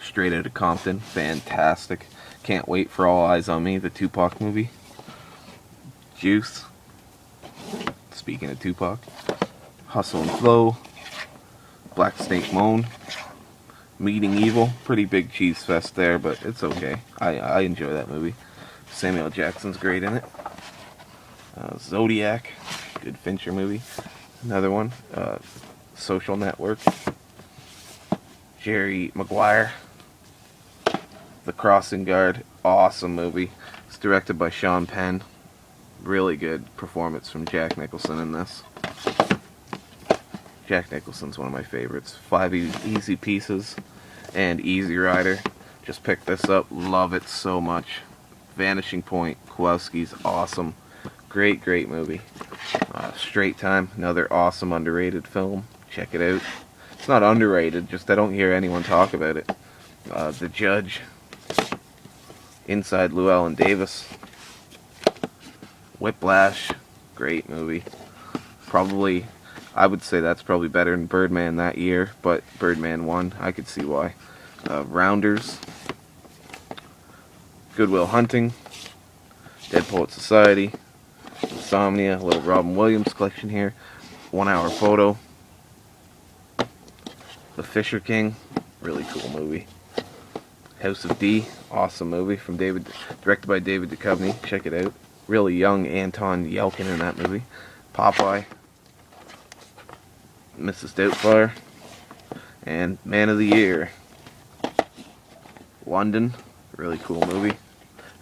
Straight Outta Compton, fantastic. Can't wait for All Eyes on Me, the Tupac movie. Juice, speaking of Tupac. Hustle and Flow, Black Snake Moan, Meeting Evil, pretty big cheese fest there, but it's okay. I enjoy that movie. Samuel Jackson's great in it. Zodiac, good Fincher movie. Another one, Social Network. Jerry Maguire, The Crossing Guard, awesome movie. It's directed by Sean Penn. Really good performance from Jack Nicholson in this. Jack Nicholson's one of my favorites. 5 Easy Pieces and Easy Rider. Just picked this up. Love it so much. Vanishing Point. Kowalski's awesome. Great, great movie. Straight Time. Another awesome underrated film. Check it out. It's not underrated, just I don't hear anyone talk about it. The Judge. Inside Llewellyn Davis. Whiplash. Great movie. Probably, I would say that's probably better than Birdman that year, but Birdman won. I could see why. Rounders. Good Will Hunting. Dead Poet Society. Insomnia. Little Robin Williams collection here. 1 Hour Photo. The Fisher King. Really cool movie. House of D. Awesome movie from directed by David Duchovny. Check it out. Really young Anton Yelkin in that movie. Popeye. Mrs. Doubtfire. And Man of the Year. London. Really cool movie.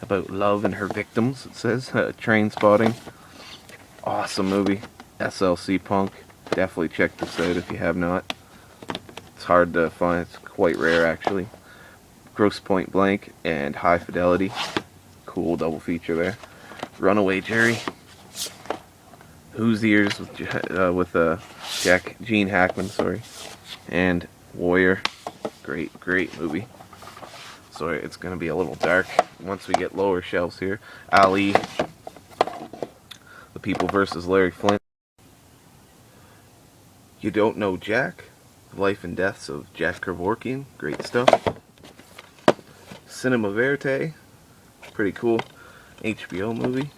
About love and her victims, it says. Train Spotting. Awesome movie. SLC Punk. Definitely check this out if you have not. It's hard to find. It's quite rare, actually. Gross Point Blank and High Fidelity. Cool double feature there. Runaway Jerry. Hoosiers with Gene Hackman, sorry, and Warrior. Great movie. Sorry, it's gonna be a little dark once we get lower shelves here. Ali, The People versus Larry Flint. You Don't Know Jack, Life and Deaths of Jack Kevorkian. Great stuff. Cinema Verite, pretty cool HBO movie.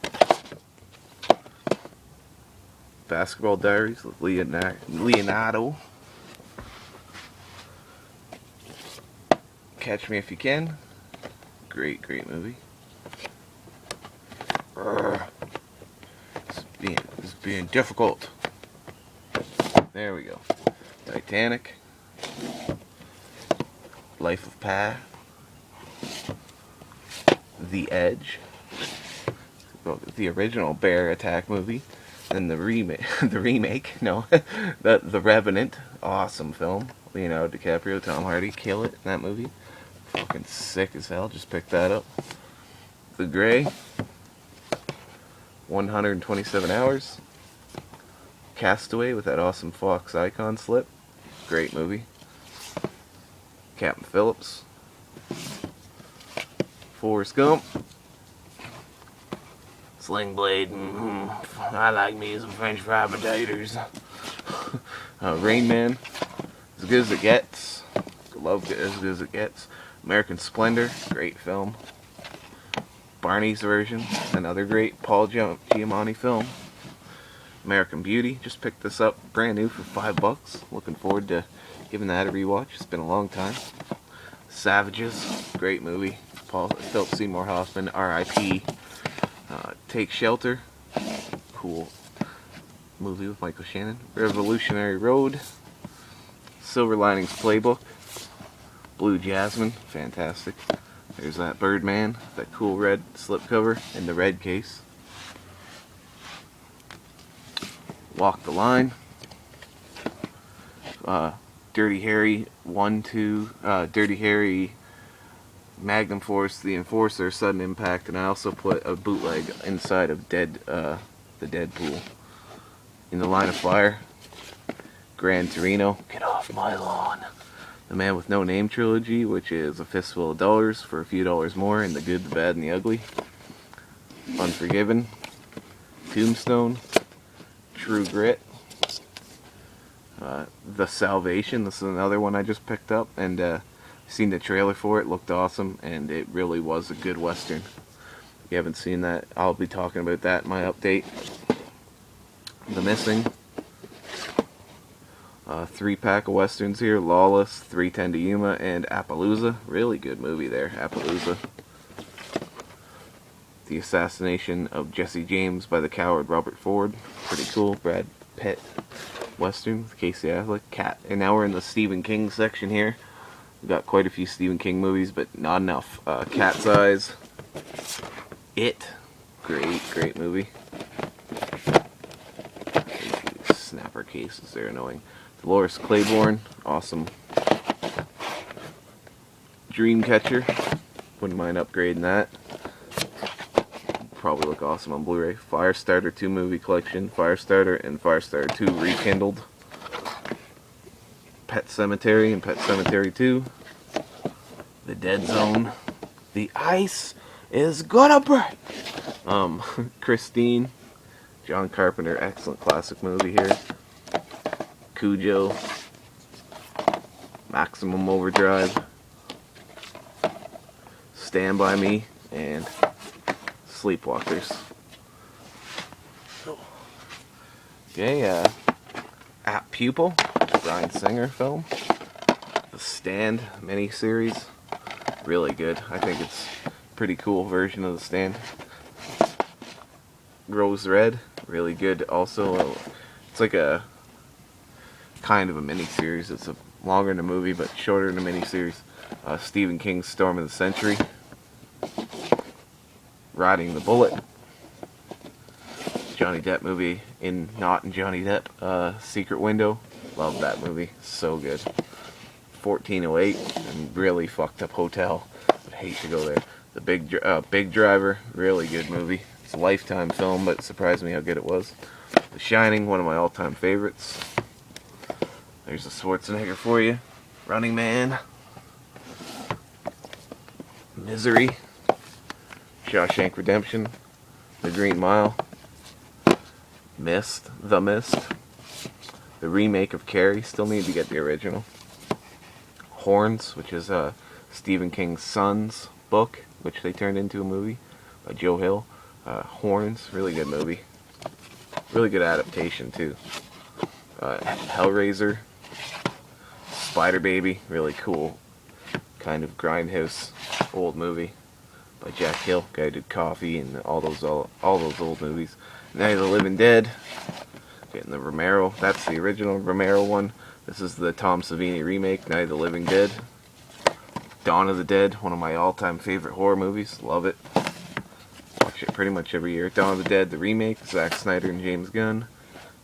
Basketball Diaries with Leonardo. Catch Me If You Can. Great movie. It's being difficult. There we go. Titanic. Life of Pi. The Edge. The original Bear Attack movie. And the remake, no, the Revenant, awesome film. Leonardo DiCaprio, Tom Hardy, kill it in that movie. Fucking sick as hell. Just picked that up. The Gray, 127 Hours. Castaway with that awesome Fox icon slip. Great movie. Captain Phillips. Forrest Gump. Sling Blade. I like me some French fried potatoes. Rain Man. As Good as It Gets. Love As Good as It Gets. American Splendor. Great film. Barney's Version. Another great Paul Giamatti film. American Beauty. Just picked this up brand new for $5. Looking forward to giving that a rewatch. It's been a long time. Savages. Great movie. Philip Seymour Hoffman. R.I.P. Take Shelter. Cool movie with Michael Shannon. Revolutionary Road. Silver Linings Playbook. Blue Jasmine. Fantastic. There's that Birdman. That cool red slipcover in the red case. Walk the Line. Dirty Harry 1, 2. Dirty Harry Magnum Force, The Enforcer, Sudden Impact, and I also put a bootleg inside of the Deadpool. In the Line of Fire, Gran Torino, Get Off My Lawn. The Man with No Name trilogy, which is a fistful of dollars for a few dollars more, and The Good, the Bad, and the Ugly. Unforgiven, Tombstone, True Grit, The Salvation. This is another one I just picked up, and seen the trailer for it. Looked awesome, and it really was a good western. If you haven't seen that, I'll be talking about that in my update. The Missing. 3-pack of westerns here. Lawless, 3:10 to Yuma, and Appaloosa. Really good movie there, Appaloosa. The Assassination of Jesse James by the Coward Robert Ford. Pretty cool. Brad Pitt western with Casey Affleck. Cat. And now we're in the Stephen King section here. We've got quite a few Stephen King movies, but not enough. Cat's Eyes. It. Great movie. Snapper cases, they're annoying. Dolores Claiborne. Awesome. Dreamcatcher. Wouldn't mind upgrading that. Probably look awesome on Blu-ray. Firestarter 2 movie collection. Firestarter and Firestarter 2 rekindled. Pet Sematary and Pet Sematary 2. The Dead Zone. The Ice is gonna break. Christine. John Carpenter, excellent classic movie here. Cujo. Maximum Overdrive. Stand By Me, and Sleepwalkers. Okay, Apt Pupil, Bryan Singer film. The Stand miniseries, really good. I think it's a pretty cool version of The Stand. Rose Red, really good. Also, it's like a kind of a miniseries. It's longer than a movie, but shorter than a miniseries. Stephen King's Storm of the Century. Riding the Bullet. Johnny Depp movie not in Johnny Depp. Secret Window. Love that movie. So good. 1408. And really fucked up hotel. I'd hate to go there. The Big Driver. Really good movie. It's a Lifetime film, but it surprised me how good it was. The Shining, one of my all-time favorites. There's a Schwarzenegger for you. Running Man. Misery. Shawshank Redemption. The Green Mile. Mist. The Mist. The remake of Carrie. Still need to get the original. Horns, which is Stephen King's son's book, which they turned into a movie by Joe Hill. Horns, really good movie. Really good adaptation too. Hellraiser. Spider Baby, really cool kind of grindhouse old movie by Jack Hill, guy who did Coffee and all those old movies. Night of the Living Dead, getting the Romero, that's the original Romero one. This is the Tom Savini remake, Night of the Living Dead. Dawn of the Dead, one of my all-time favorite horror movies, love it. Watch it pretty much every year. Dawn of the Dead, the remake, Zack Snyder and James Gunn.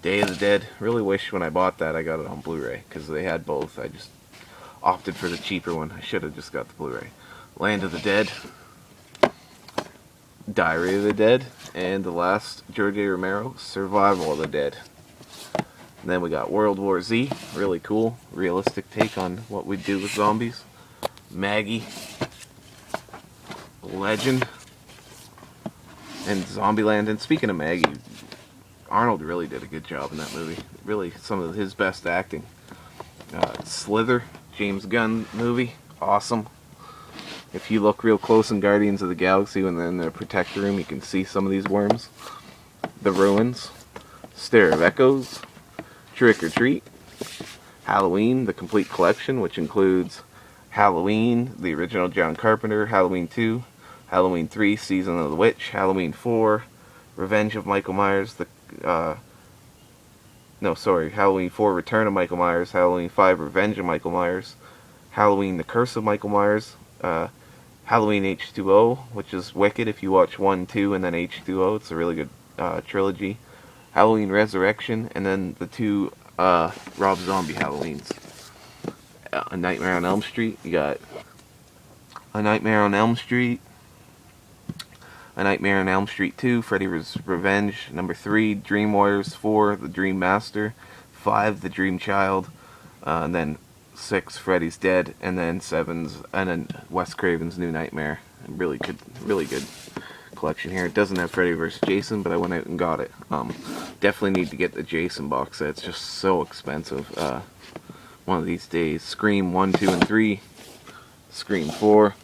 Day of the Dead, really wish when I bought that I got it on Blu-ray, because they had both. I just opted for the cheaper one. I should have just got the Blu-ray. Land of the Dead, Diary of the Dead, and the last, George A. Romero, Survival of the Dead. And then we got World War Z, really cool, realistic take on what we'd do with zombies. Maggie, Legend, and Zombieland. And speaking of Maggie, Arnold really did a good job in that movie. Really, some of his best acting. Slither, James Gunn movie, awesome. If you look real close in Guardians of the Galaxy when they're in the protector room, you can see some of these worms. The Ruins, Stair of Echoes, Trick or Treat, Halloween, the complete collection, which includes Halloween, the original John Carpenter, Halloween 2, Halloween 3, Season of the Witch, Halloween 4, Revenge of Michael Myers, Halloween 4, Return of Michael Myers, Halloween 5, Revenge of Michael Myers, Halloween, The Curse of Michael Myers, Halloween H2O, which is wicked if you watch 1, 2, and then H2O, it's a really good trilogy, Halloween Resurrection, and then the two Rob Zombie Halloweens. A Nightmare on Elm Street, you got A Nightmare on Elm Street, A Nightmare on Elm Street 2, Freddy's Revenge, number 3, Dream Warriors 4, The Dream Master, 5, The Dream Child, and then 6, Freddy's Dead, and then 7's, Wes Craven's New Nightmare. Really good collection here. It doesn't have Freddy vs. Jason, but I went out and got it. Definitely need to get the Jason box set. It's just so expensive. One of these days. Scream 1, 2, and 3. Scream 4.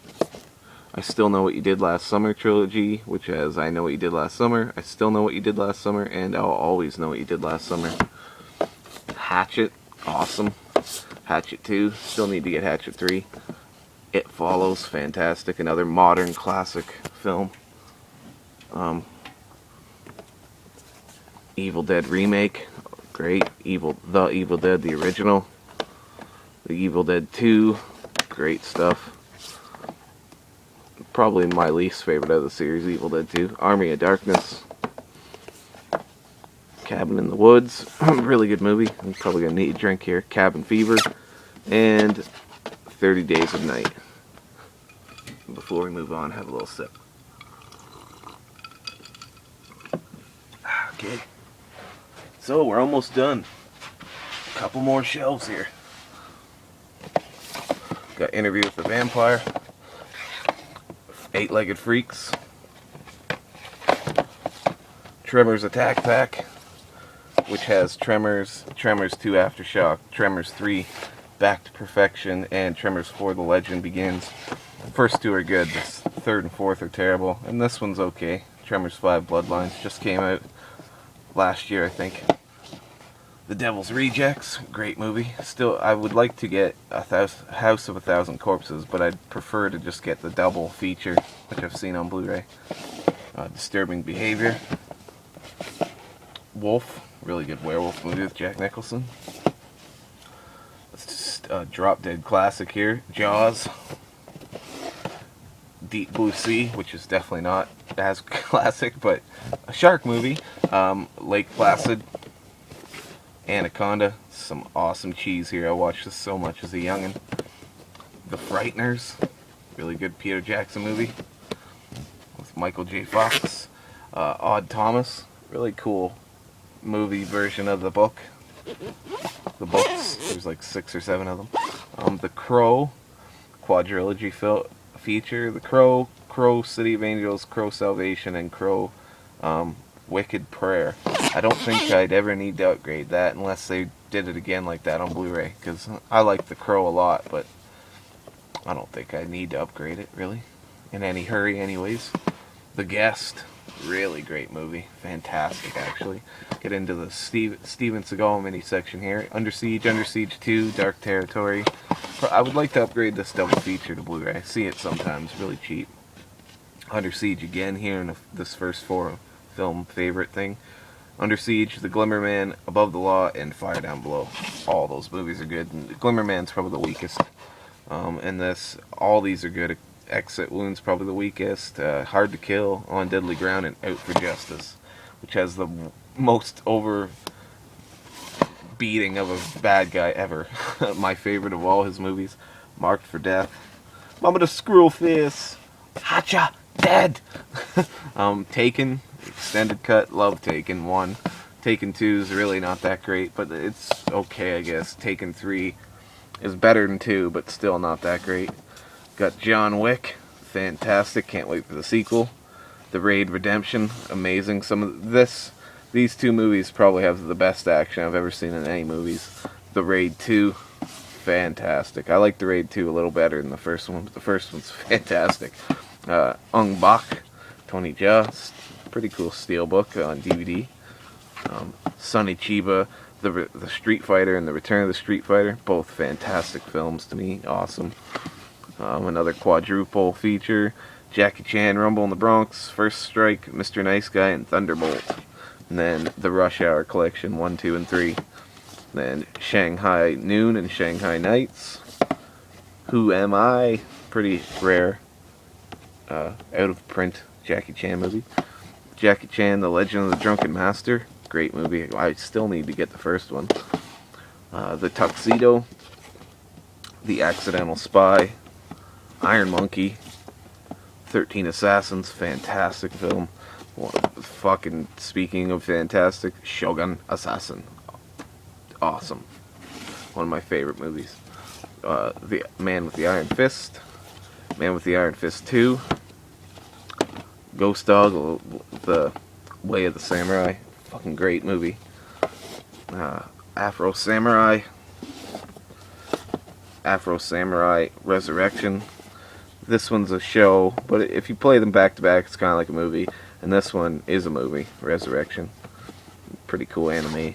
I Still Know What You Did Last Summer trilogy, which has I Know What You Did Last Summer, I Still Know What You Did Last Summer, and I'll Always Know What You Did Last Summer. Hatchet, awesome. Hatchet 2, still need to get Hatchet 3. It Follows, fantastic, another modern classic film. Evil Dead remake, great. The Evil Dead, the original. The Evil Dead 2, great stuff. Probably my least favorite of the series, Evil Dead 2. Army of Darkness. Cabin in the Woods, really good movie. I'm probably going to need a drink here. Cabin Fever. And 30 Days of Night. Before we move on, have a little sip. Okay. So, we're almost done. A couple more shelves here. Got Interview with the Vampire. Eight-Legged Freaks. Tremors Attack Pack, which has Tremors, Tremors 2 Aftershock, Tremors 3 Back to Perfection, and Tremors 4 The Legend Begins. The first two are good, the third and fourth are terrible, and this one's okay. Tremors 5 Bloodlines just came out last year, I think. The Devil's Rejects, great movie. Still, I would like to get House of a Thousand Corpses, but I'd prefer to just get the double feature, which I've seen on Blu-ray. Disturbing Behavior. Wolf, really good werewolf movie with Jack Nicholson. Let's just drop dead classic here. Jaws. Deep Blue Sea, which is definitely not as classic, but a shark movie. Lake Placid. Anaconda, some awesome cheese here. I watched this so much as a youngin'. The Frighteners, really good Peter Jackson movie with Michael J. Fox. Odd Thomas, really cool movie version of the book. The books, there's like 6 or 7 of them. The Crow quadrilogy feature. The Crow, Crow City of Angels, Crow Salvation, and Crow Wicked Prayer. I don't think I'd ever need to upgrade that unless they did it again like that on Blu-ray, because I like The Crow a lot, but I don't think I need to upgrade it, really, in any hurry anyways. The Guest, really great movie. Fantastic, actually. Get into the Steven Seagal mini section here. Under Siege 2, Dark Territory. I would like to upgrade this double feature to Blu-ray. I see it sometimes, really cheap. Under Siege again here in this first 4 film favorite thing. Under Siege, The Glimmer Man, Above the Law, and Fire Down Below. All those movies are good. And The Glimmer Man's probably the weakest. And all these are good. Exit Wound's probably the weakest. Hard to Kill, On Deadly Ground, and Out for Justice, which has the most over beating of a bad guy ever. My favorite of all his movies. Marked for Death. Mama the Screw Face. Hacha, dead. Taken, extended cut, love Taken 1. Taken 2 is really not that great, but it's okay, I guess. Taken 3 is better than 2, but still not that great. Got John Wick, fantastic, can't wait for the sequel. The Raid Redemption, amazing. These 2 movies probably have the best action I've ever seen in any movies. The Raid 2, fantastic. I like The Raid 2 a little better than the first one, but the first one's fantastic. Ung Bak, Tony Jaa, pretty cool steelbook on DVD. Sonny Chiba, the Street Fighter and The Return of the Street Fighter, both fantastic films to me, awesome. Another quadruple feature, Jackie Chan, Rumble in the Bronx, First Strike, Mr. Nice Guy, and Thunderbolt. And then the Rush Hour collection, 1, 2, and 3. Then Shanghai Noon and Shanghai Nights. Who Am I? Pretty rare, out of print Jackie Chan movie. Jackie Chan, The Legend of the Drunken Master, great movie. I still need to get the first one. The Tuxedo, The Accidental Spy, Iron Monkey, 13 Assassins, fantastic film. Fucking speaking of fantastic, Shogun Assassin, awesome. One of my favorite movies. The Man with the Iron Fist, Man with the Iron Fist 2, Ghost Dog, The Way of the Samurai, fucking great movie. Afro Samurai Resurrection. This one's a show, but if you play them back to back, it's kind of like a movie. And this one is a movie, Resurrection. Pretty cool anime.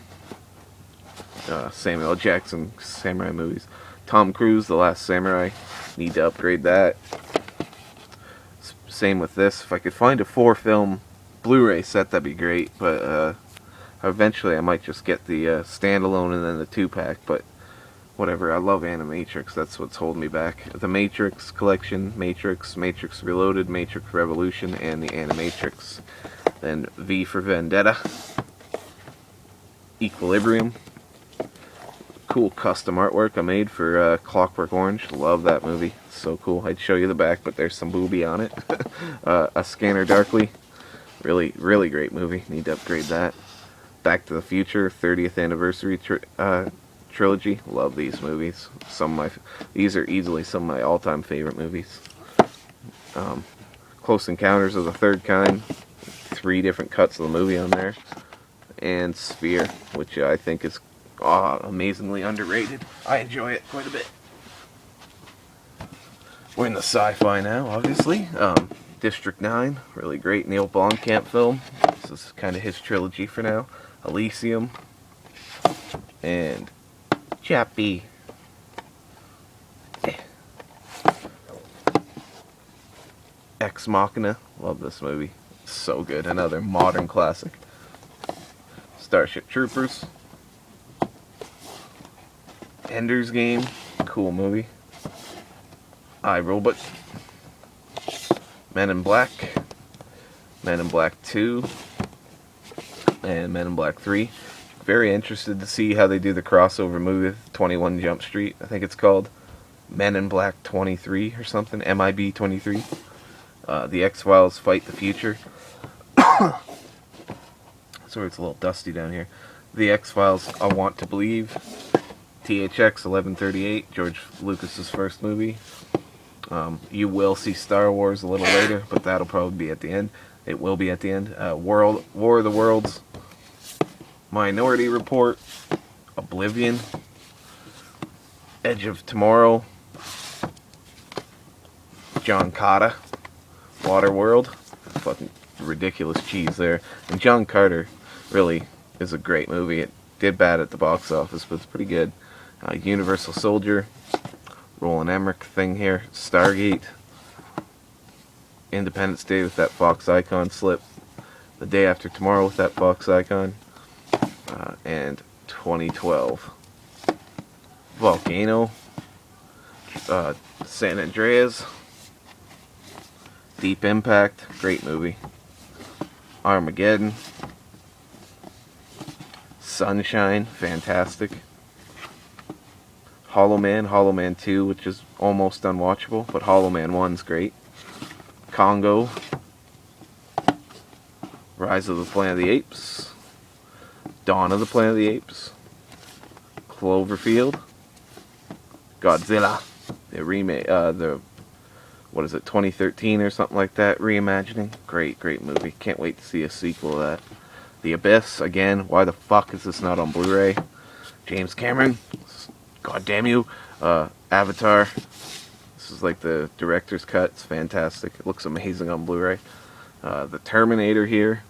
Samuel L. Jackson samurai movies. Tom Cruise, The Last Samurai. Need to upgrade that. Same with this. If I could find a 4-film Blu-ray set, that'd be great. But eventually I might just get the standalone and then the 2-pack. But whatever, I love Animatrix, that's what's holding me back. The Matrix collection, Matrix Reloaded, Matrix Revolution, and the Animatrix. Then V for Vendetta. Equilibrium. Cool custom artwork I made for Clockwork Orange. Love that movie, so cool. I'd show you the back, but there's some booby on it. A Scanner Darkly. Really, really great movie, need to upgrade that. Back to the Future, 30th anniversary trilogy. Love these movies. These are easily some of my all-time favorite movies. Close Encounters of the Third Kind. 3 different cuts of the movie on there. And Sphere, which I think is amazingly underrated. I enjoy it quite a bit. We're in the sci-fi now, obviously. District 9, really great Neil Blomkamp film. This is kind of his trilogy for now. Elysium. And Chappie. Ex Machina. Love this movie. So good. Another modern classic. Starship Troopers. Ender's Game. Cool movie. iRobot. Men in Black. Men in Black 2. And Men in Black 3. Very interested to see how they do the crossover movie with 21 Jump Street. I think it's called Men in Black 23 or something. MIB 23. The X-Files Fight the Future. Sorry, it's a little dusty down here. The X-Files, I Want to Believe. THX 1138, George Lucas's first movie. You will see Star Wars a little later, but that'll probably be at the end. It will be at the end. War of the Worlds. Minority Report. Oblivion. Edge of Tomorrow. John Carter. Waterworld. Fucking ridiculous cheese there. And John Carter really is a great movie. It did bad at the box office, but it's pretty good. Universal Soldier. Roland Emmerich thing here. Stargate. Independence Day with that Fox icon slip. The Day After Tomorrow with that Fox icon. And 2012. Volcano. San Andreas. Deep Impact. Great movie. Armageddon. Sunshine. Fantastic. Hollow Man 2, which is almost unwatchable, but Hollow Man 1's great. Congo. Rise of the Planet of the Apes. Dawn of the Planet of the Apes. Cloverfield. Godzilla. The remake, what is it, 2013 or something like that, reimagining. Great movie. Can't wait to see a sequel of that. The Abyss, again, why the fuck is this not on Blu-ray? James Cameron. God damn you. Avatar. This is like the director's cut. It's fantastic. It looks amazing on Blu-ray. The Terminator here.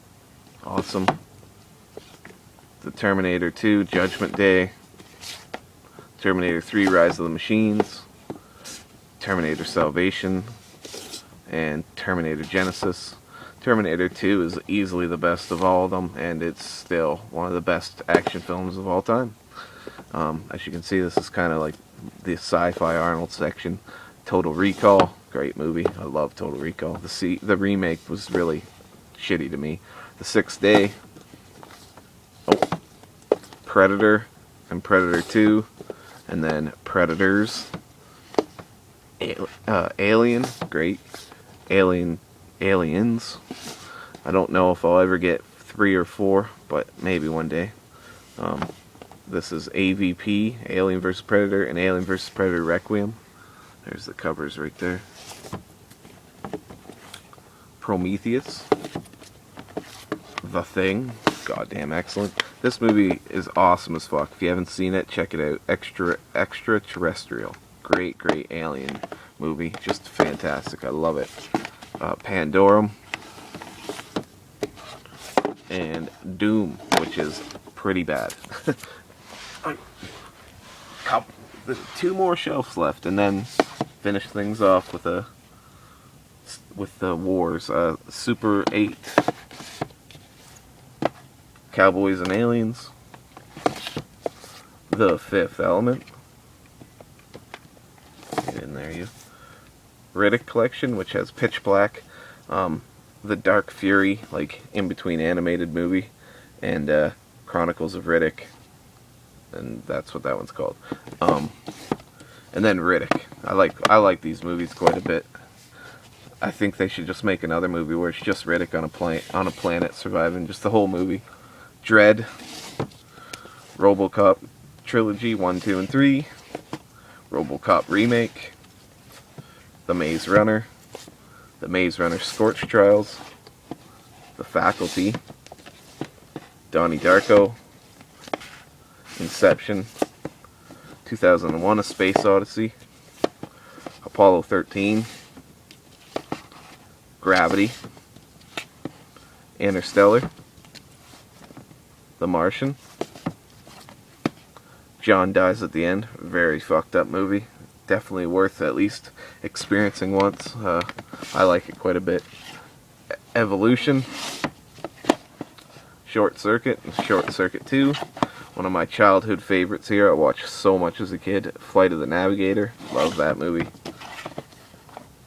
Awesome. The Terminator 2, Judgment Day. Terminator 3, Rise of the Machines. Terminator Salvation. And Terminator Genesis. Terminator 2 is easily the best of all of them, and it's still one of the best action films of all time. As you can see, this is kind of like the sci-fi Arnold section. Total Recall, great movie. I love Total Recall. The remake was really shitty to me. The Sixth Day. Predator and Predator 2. And then Predators. Alien, great. Aliens. I don't know if I'll ever get 3 or 4, but maybe one day. This is AVP, Alien vs. Predator, and Alien vs. Predator Requiem. There's the covers right there. Prometheus. The Thing. Goddamn excellent. This movie is awesome as fuck. If you haven't seen it, check it out. Extraterrestrial. Great alien movie. Just fantastic. I love it. Pandorum. And Doom, which is pretty bad. Two more shelves left, and then finish things off with the wars. Super 8, Cowboys and Aliens, The Fifth Element. Get in there, you. Riddick Collection, which has Pitch Black, The Dark Fury, like in between animated movie, and Chronicles of Riddick. And that's what that one's called. And then Riddick. I like these movies quite a bit. I think they should just make another movie where it's just Riddick on a planet surviving, just the whole movie. Dread, RoboCop trilogy 1, 2, and 3, RoboCop remake, The Maze Runner, The Maze Runner Scorch Trials, The Faculty, Donnie Darko, Inception, 2001: A Space Odyssey, Apollo 13, Gravity, Interstellar, The Martian, John Dies at the End, very fucked up movie, definitely worth at least experiencing once. I like it quite a bit. Evolution, Short Circuit, and Short Circuit 2. One of my childhood favorites here. I watched so much as a kid. Flight of the Navigator. Love that movie.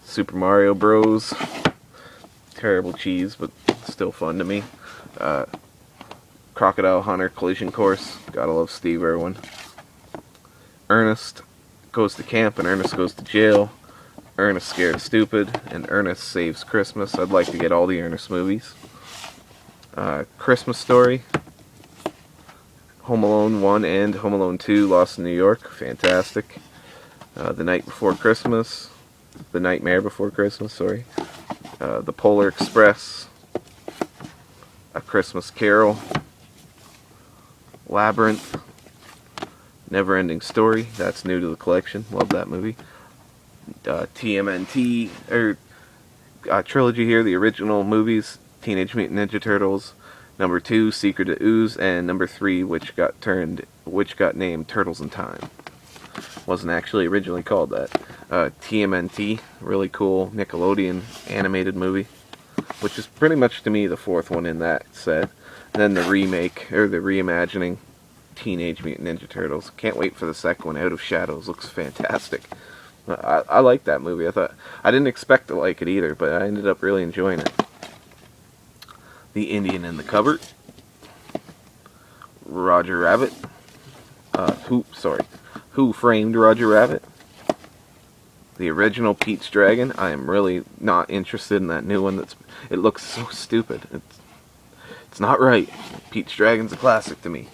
Super Mario Bros. Terrible cheese, but still fun to me. Crocodile Hunter Collision Course. Gotta love Steve Irwin. Ernest Goes to Camp and Ernest Goes to Jail. Ernest Scared Stupid and Ernest Saves Christmas. I'd like to get all the Ernest movies. Christmas Story, Home Alone 1 and Home Alone 2, Lost in New York, fantastic. The Night Before Christmas, The Nightmare Before Christmas, sorry. The Polar Express, A Christmas Carol, Labyrinth, Never Ending Story, that's new to the collection, love that movie. TMNT, trilogy here, the original movies, Teenage Mutant Ninja Turtles, number 2, Secret of Ooze, and number 3, which got named Turtles in Time. Wasn't actually originally called that. TMNT, really cool Nickelodeon animated movie, which is pretty much to me the fourth one in that set. And then the remake, or the reimagining, Teenage Mutant Ninja Turtles. Can't wait for the second one. Out of Shadows looks fantastic. I like that movie. I didn't expect to like it either, but I ended up really enjoying it. The Indian in the Cupboard, Roger Rabbit, Who Framed Roger Rabbit, the original Pete's Dragon. I am really not interested in that new one. It looks so stupid. It's not right. Pete's Dragon's a classic to me.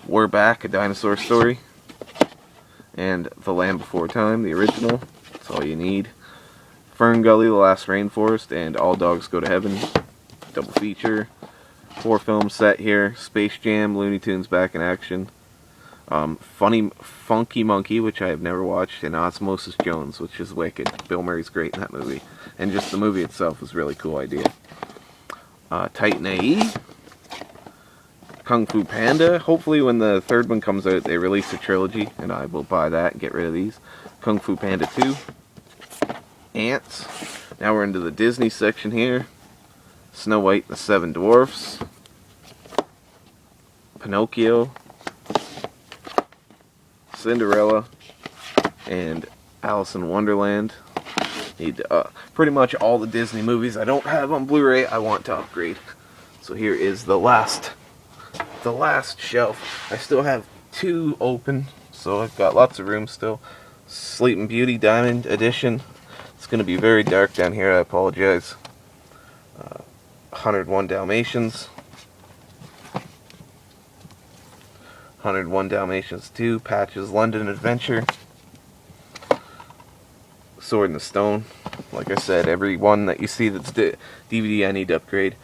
We're Back, A Dinosaur Story, and The Land Before Time, the original. That's all you need. Fern Gully, The Last Rainforest, and All Dogs Go to Heaven. Double feature. 4 films set here. Space Jam, Looney Tunes Back in Action. Funky Monkey, which I have never watched, and Osmosis Jones, which is wicked. Bill Murray's great in that movie. And just the movie itself was a really cool idea. Titan A.E. Kung Fu Panda. Hopefully when the third one comes out, they release a trilogy, and I will buy that and get rid of these. Kung Fu Panda 2. Ants. Now we're into the Disney section here. Snow White and the Seven Dwarfs. Pinocchio. Cinderella. And Alice in Wonderland. Need pretty much all the Disney movies I don't have on Blu-ray I want to upgrade. So here is the last shelf. I still have 2 open, so I've got lots of room still. Sleeping Beauty Diamond Edition. It's going to be very dark down here, I apologize. 101 Dalmatians. 101 Dalmatians 2, Patch's London Adventure. Sword in the Stone. Like I said, every one that you see that's DVD I need to upgrade.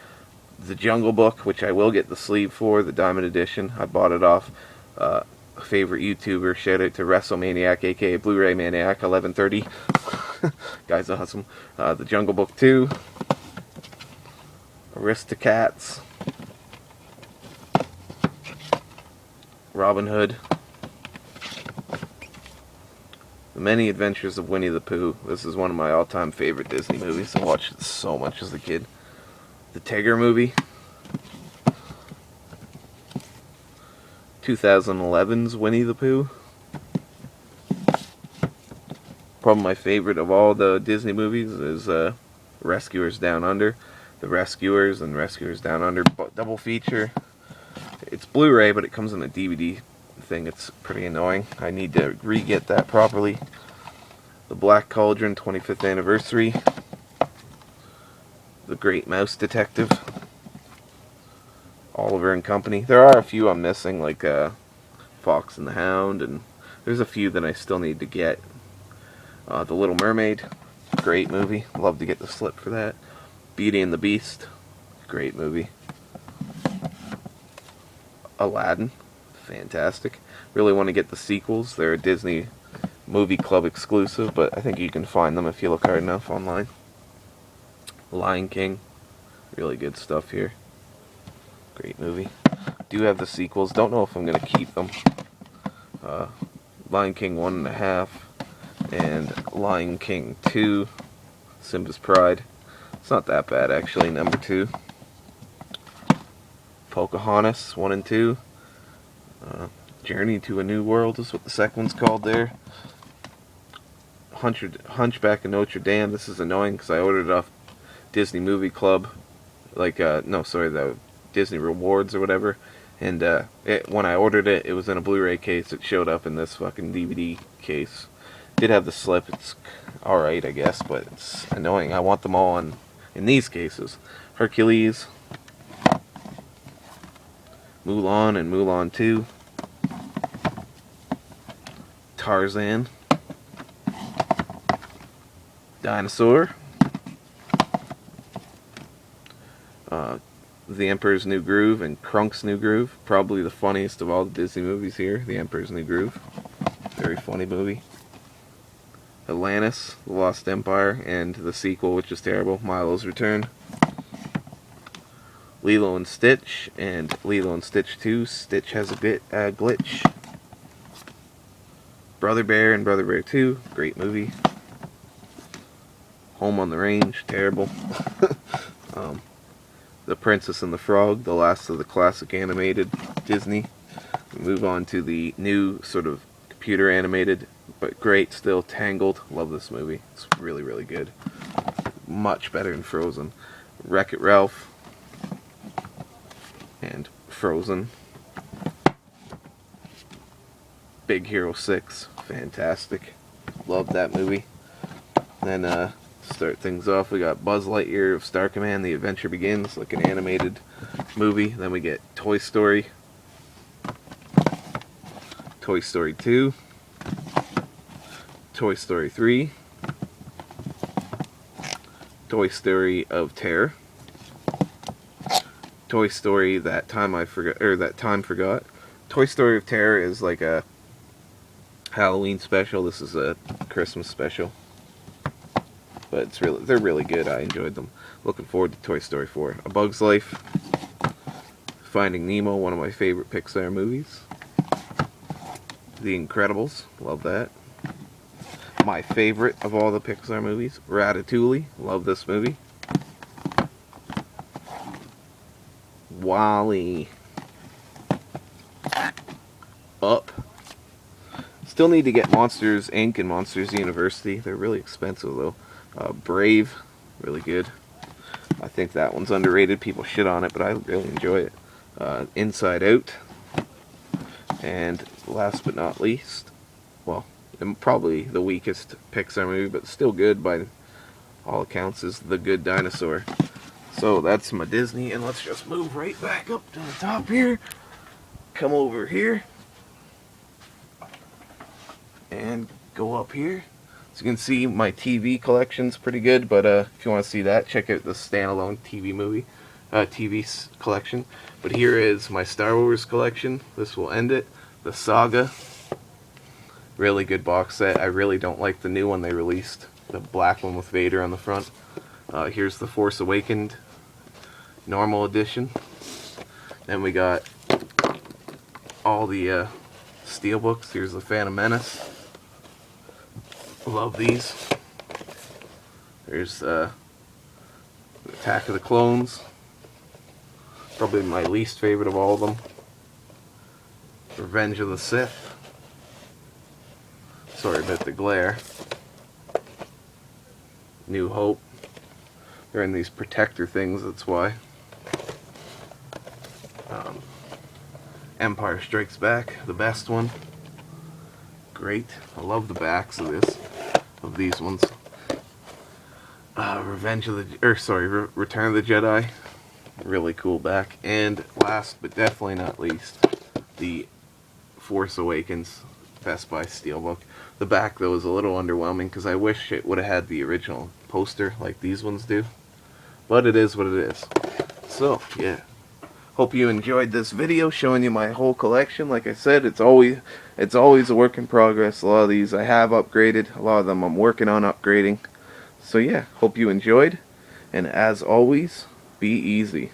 The Jungle Book, which I will get the sleeve for, the Diamond Edition. I bought it off a favorite YouTuber. Shout out to WrestleManiac, aka Blu-ray Maniac 1130. Guy's awesome. The Jungle Book 2. Aristocats. Robin Hood. The Many Adventures of Winnie the Pooh. This is one of my all-time favorite Disney movies. I watched it so much as a kid. The Tigger Movie. 2011's Winnie the Pooh. Probably my favorite of all the Disney movies is Rescuers Down Under. The Rescuers and Rescuers Down Under double feature. It's Blu-ray, but it comes in a DVD thing. It's pretty annoying. I need to re-get that properly. The Black Cauldron 25th Anniversary. The Great Mouse Detective. Oliver and Company. There are a few I'm missing, like Fox and the Hound, and there's a few that I still need to get. The Little Mermaid. Great movie. Love to get the slip for that. Beauty and the Beast. Great movie. Aladdin. Fantastic. Really want to get the sequels. They're a Disney Movie Club exclusive, but I think you can find them if you look hard enough online. Lion King. Really good stuff here. Great movie. Do have the sequels. Don't know if I'm going to keep them. Lion King 1.5 and Lion King 2. Simba's Pride. It's not that bad actually. Number 2. Pocahontas 1 and 2. Journey to a New World is what the second one's called there. Hunchback of Notre Dame. This is annoying because I ordered it off Disney Movie Club. The Disney Rewards or whatever. And when I ordered it, it was in a Blu-ray case. It showed up in this fucking DVD case. Did have the slip. It's alright, I guess, but it's annoying. I want them all in these cases. Hercules. Mulan and Mulan 2, Tarzan, Dinosaur, The Emperor's New Groove and Krunk's New Groove. Probably the funniest of all the Disney movies here, The Emperor's New Groove. Very funny movie. Atlantis, The Lost Empire, and the sequel, which is terrible, Milo's Return. Lilo and Stitch, and Lilo and Stitch 2, Stitch Has a Glitch. Brother Bear and Brother Bear 2, great movie. Home on the Range, terrible. The Princess and the Frog, the last of the classic animated Disney. We move on to the new sort of computer animated, but great still, Tangled. Love this movie. It's really, really good. Much better than Frozen. Wreck-It Ralph and Frozen. Big Hero 6, fantastic. Love that movie. Then start things off, we got Buzz Lightyear of Star Command, The Adventure Begins, like an animated movie. Then we get Toy Story, Toy Story 2, Toy Story 3, Toy Story of Terror, Toy Story That Time I Forgot, or That Time Forgot. Toy Story of Terror is like a Halloween special. This is a Christmas special. But they're really good. I enjoyed them. Looking forward to Toy Story 4. A Bug's Life, Finding Nemo, one of my favorite Pixar movies. The Incredibles, love that. My favorite of all the Pixar movies, Ratatouille, love this movie. WALL-E. Up. Still need to get Monsters Inc. and Monsters University. They're really expensive though. Brave, really good. I think that one's underrated. People shit on it, but I really enjoy it. Inside Out. And last but not least, well, probably the weakest Pixar movie, but still good by all accounts, is The Good Dinosaur. So that's my Disney, and let's just move right back up to the top here. Come over here. And go up here. So you can see my TV collection's pretty good, but if you want to see that, check out the standalone TV collection. But here is my Star Wars collection. This will end it. The Saga. Really good box set. I really don't like the new one they released, the black one with Vader on the front. Here's The Force Awakened normal edition. Then we got all the steelbooks. Here's The Phantom Menace. Love these. There's Attack of the Clones. Probably my least favorite of all of them. Revenge of the Sith. Sorry about the glare. New Hope. They're in these protector things, that's why. Empire Strikes Back, the best one. Great. I love the backs of these ones. Return of the Jedi. Really cool back. And last but definitely not least, the Force Awakens Best Buy Steelbook. The back though is a little underwhelming because I wish it would have had the original poster like these ones do. But it is what it is. So, yeah. Hope you enjoyed this video showing you my whole collection. Like I said, it's always a work in progress. A lot of these I have upgraded. A lot of them I'm working on upgrading. So yeah, hope you enjoyed. And as always, be easy.